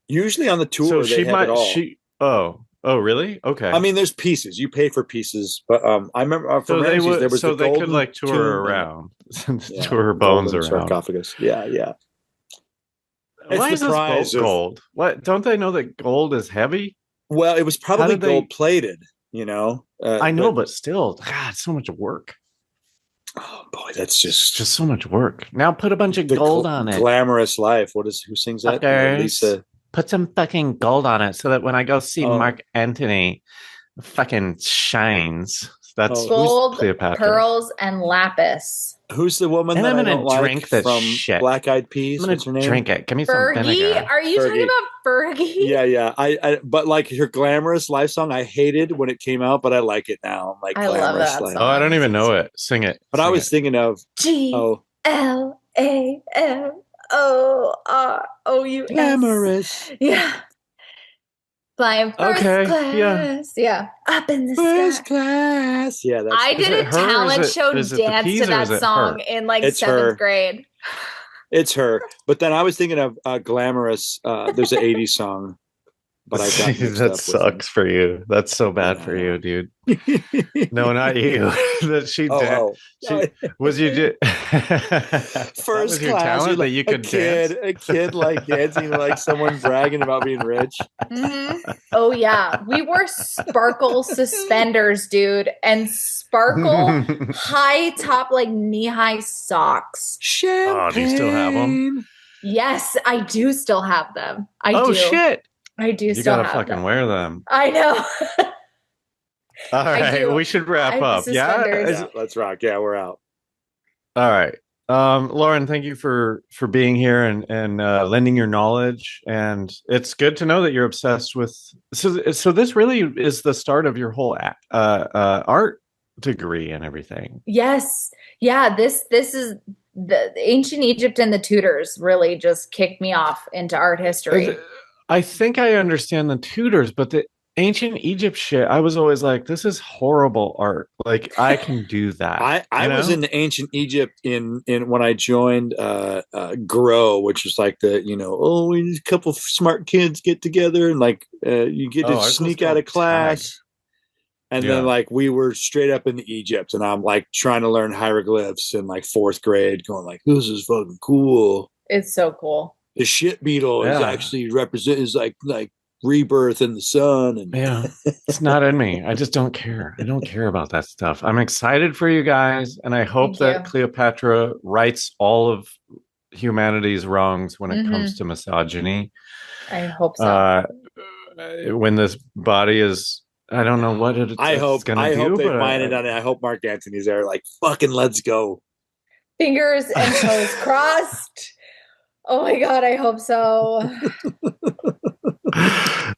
Usually on the tour, they have it all. Oh, really? Okay. I mean, there's pieces. You pay for pieces, but I remember for Ramses there was they could tour around, tour her bones around sarcophagus. Yeah. Why is this gold? What? Don't they know that gold is heavy? Well, it was probably gold plated. I know, but still, God, so much work. Oh boy, that's just so much work. Now put a bunch of gold on it. Glamorous life. Who sings that? Lisa. Put some fucking gold on it so that when I go see Mark Antony, fucking shines. That's gold, Cleopatra. pearls, and lapis. Who's the woman And that I'm I gonna don't like drink that from shit. Black Eyed Peas? I'm gonna What's her name? drink it. Give me some Fergie? vinegar. Are you talking about Fergie? Yeah. I but like her Glamorous Life song, I hated when it came out, but I like it now. I'm like, I love Glamorous that Life. song. Oh, I don't even know it. Sing it. But I was thinking of GLAMOROUS. Glamorous. Yeah. Flying first class. Yeah. Up in the First sky. class. Yeah, that's I did a talent show dance to that song in like It's 7th grade. It's her. But then I was thinking of Glamorous. There's an 80s song. But I got that sucks for you. That's so bad for you, dude. No, not you. That she was you first your class. talent that you could dance. A kid like dancing like someone bragging about being rich. Mm-hmm. Oh yeah, we wore sparkle suspenders, dude, and sparkle high top like knee high socks. Champagne. Oh, do you still have them? Yes, I do still have them. I do. Oh shit. I do. You still gotta have fucking them. wear them. I know. All right, we should wrap up. Yeah, let's rock. Yeah, we're out. All right, Lauren, thank you for being here and lending your knowledge. And it's good to know that you're obsessed with. So this really is the start of your whole art degree and everything. Yes. Yeah. This is the ancient Egypt and the Tudors really just kicked me off into art history. I think I understand the Tudors, but the ancient Egypt shit, I was always like, this is horrible art. Like, I can do that. I was in ancient Egypt in when I joined Grow, which is like the, a couple of smart kids get together and like you get to sneak out of class. And then like we were straight up into Egypt and I'm like trying to learn hieroglyphs in like 4th grade, going like, this is fucking cool. It's so cool. The shit beetle is actually is like rebirth in the sun. And it's not in me. I just don't care. I don't care about that stuff. I'm excited for you guys, and I hope that Cleopatra rights all of humanity's wrongs when it comes to misogyny. I hope so. When this body is, I don't know what it's I hope they find it on it. I hope Mark Antony's there like, fucking let's go. Fingers and toes crossed. Oh my God, I hope so.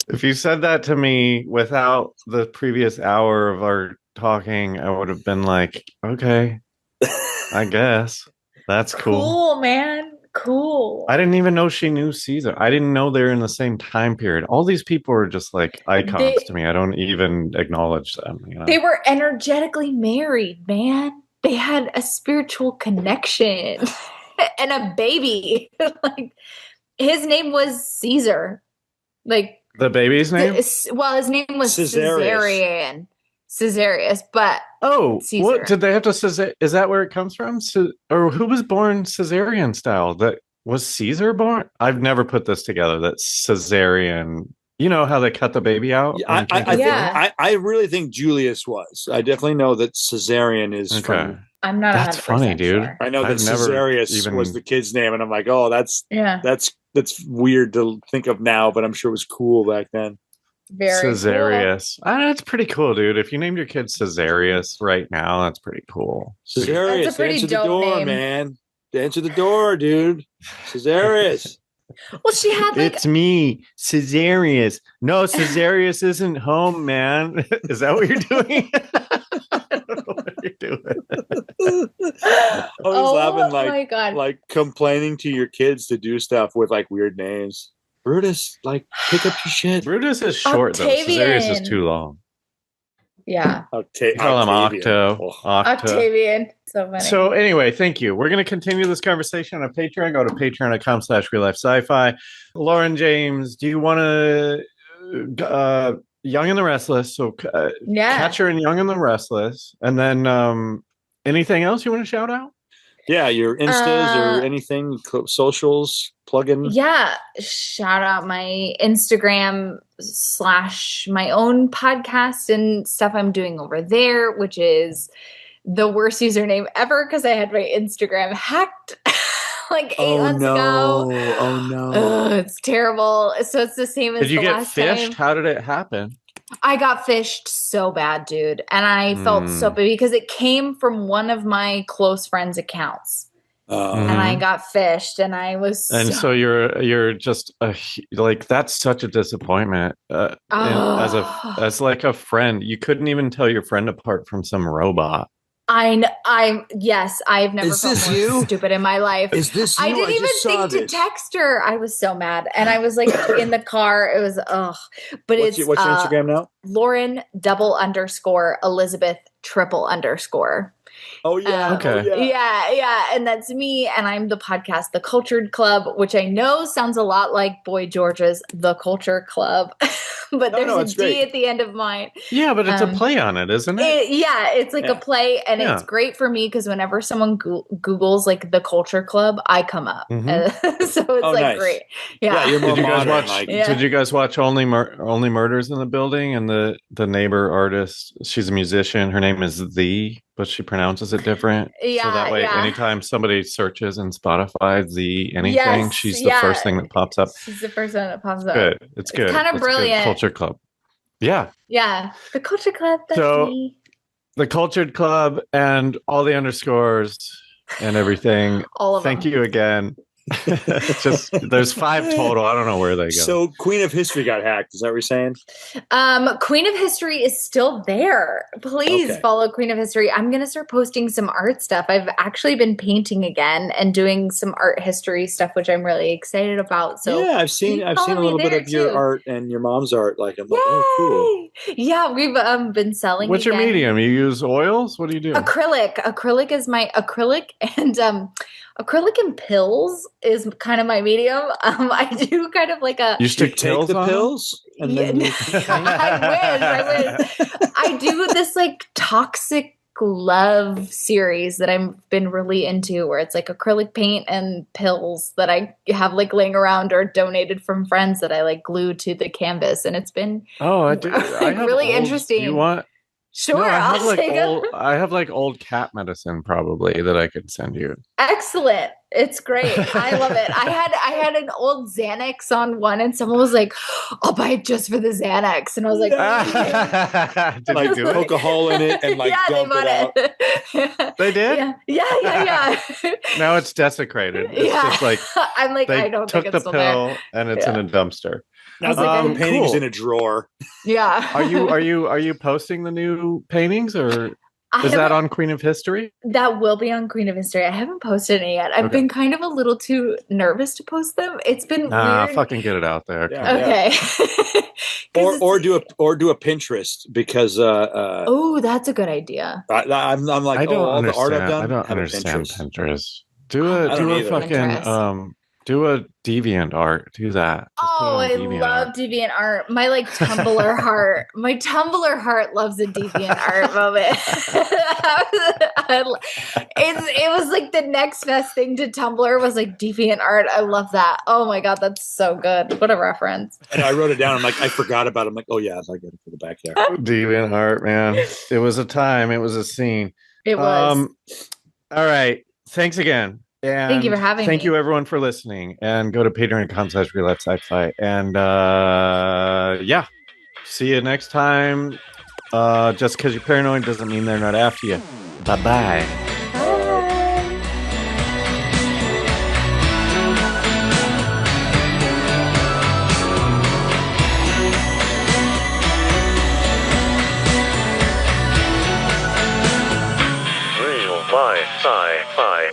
If you said that to me without the previous hour of our talking, I would have been like, okay, I guess. That's cool. Cool, man. Cool. I didn't even know she knew Caesar. I didn't know they're in the same time period. All these people are just like icons to me. I don't even acknowledge them. They were energetically married, man. They had a spiritual connection. And a baby. Like his name was Caesar. Like the baby's name? His name was Caesarius, but Caesar. What did they have to is that where it comes from? Or who was born Caesarian style? That was Caesar born? I've never put this together. That Caesarian. You know how they cut the baby out? I really think Julius was. I definitely know that Caesarian is from. I'm not. That's funny, dude. Sure. I know that Caesarius was the kid's name, and I'm like, oh, that's weird to think of now, but I'm sure it was cool back then. Very Caesarius. Cool. That's pretty cool, dude. If you named your kid Caesarius right now, that's pretty cool. Caesarius, answer the door, name. Man. Answer the door, dude. Caesarius. Well, she had like... It's me, Caesarius. No, Caesarius isn't home, man. Is that what you're doing? I don't know what you're doing. I was laughing like complaining to your kids to do stuff with like weird names. Brutus, like pick up your shit. Brutus is short Octavian. Though. Caesarius is too long. Yeah. Call him Octavian. So funny. So anyway, thank you. We're going to continue this conversation on Patreon. Go to patreon.com/RealLifeSciFi. Lauren James, do you want to Young and the Restless? So Catcher and Young and the Restless. And then anything else you want to shout out? Yeah, your Instas or anything, socials, plug-in. Yeah, shout out my Instagram / my own podcast and stuff I'm doing over there, which is the worst username ever because I had my Instagram hacked like 8 months ago. Oh no! It's terrible. So it's the same as Did you the get last fished? time. How did it happen? I got fished so bad, dude. And I felt so bad because it came from one of my close friends' accounts. And I got fished, and I was so you're just like, that's such a disappointment. As like a friend, you couldn't even tell your friend apart from some robot. Yes, I've never felt more stupid in my life. Is this you? I didn't even think to text her. I was so mad, and I was like in the car. It was But what's your Instagram now? Lauren __ Elizabeth __. Oh yeah. Okay. Yeah. And that's me. And I'm the podcast, The Cultured Club, which I know sounds a lot like Boy George's The Culture Club, but there's a D great. At the end of mine. Yeah, but it's a play on it, isn't it? It's like a play, and it's great for me because whenever someone Googles like The Culture Club, I come up. So it's nice. Great. Yeah. You're more Did you guys watch Only Murders in the Building? And the neighbor artist, she's a musician. Her name is but she pronounces it different. Yeah. So that way, anytime somebody searches in Spotify, anything, she's the first thing that pops up. She's the first one that pops up. Good. It's good. Kind of brilliant. Culture Club. Yeah. Yeah. The Culture Club. That's me. The Cultured Club and all the underscores and everything. All of them. Thank you again. Just there's 5 total. I don't know where they go. So Queen of History got hacked. Is that what you're saying? Queen of History is still there. Please follow Queen of History. I'm gonna start posting some art stuff. I've actually been painting again and doing some art history stuff, which I'm really excited about. So yeah, I've seen a little bit of your art and your mom's art. Like I'm like, oh, cool. Yeah, we've been selling. What's your medium? You use oils? What do you do? Acrylic. Acrylic is my acrylic and pills is kind of my medium. I do kind of like a. You stick pills the on pills, and then I wish. I do this like toxic love series that I've been really into, where it's like acrylic paint and pills that I have like laying around or donated from friends that I like glue to the canvas, and it's been I do. I have really interesting. You want? Sure, no, I'll take it. I have like old cat medicine probably that I could send you. Excellent. It's great. I love it. I had an old Xanax on one, and someone was like, "I'll buy it just for the Xanax," and I was like, "Did you do poke a hole in it and like dump it out?" They did. Yeah. Now it's desecrated. It's just like I'm like, I don't think it's took the pill there. And it's in a dumpster. Now the painting's in a drawer. Yeah. Are you posting the new paintings, or is that on Queen of History? That will be on Queen of History. I haven't posted it yet. I've been kind of a little too nervous to post them. It's been weird. Fucking get it out there. Yeah, okay. or do a Pinterest because that's a good idea. I'm like, I don't all the art I've done. I don't understand Pinterest. Do a fucking do a deviant art. Do that. I love deviant art. My like Tumblr heart. My Tumblr heart loves a deviant art moment. It was like the next best thing to Tumblr was like deviant art. I love that. Oh my god, that's so good. What a reference. And I wrote it down. I'm like, I forgot about it. I'm like, oh yeah, I get it for the backyard. Deviant art, man. It was a time. It was a scene. It was. All right. Thanks again. And thank you for having me. Thank you everyone for listening, and go to patreon.com/RealLifeSciFi. And see you next time. Just because you're paranoid doesn't mean they're not after you. Bye-bye. Real Life Sci-Fi.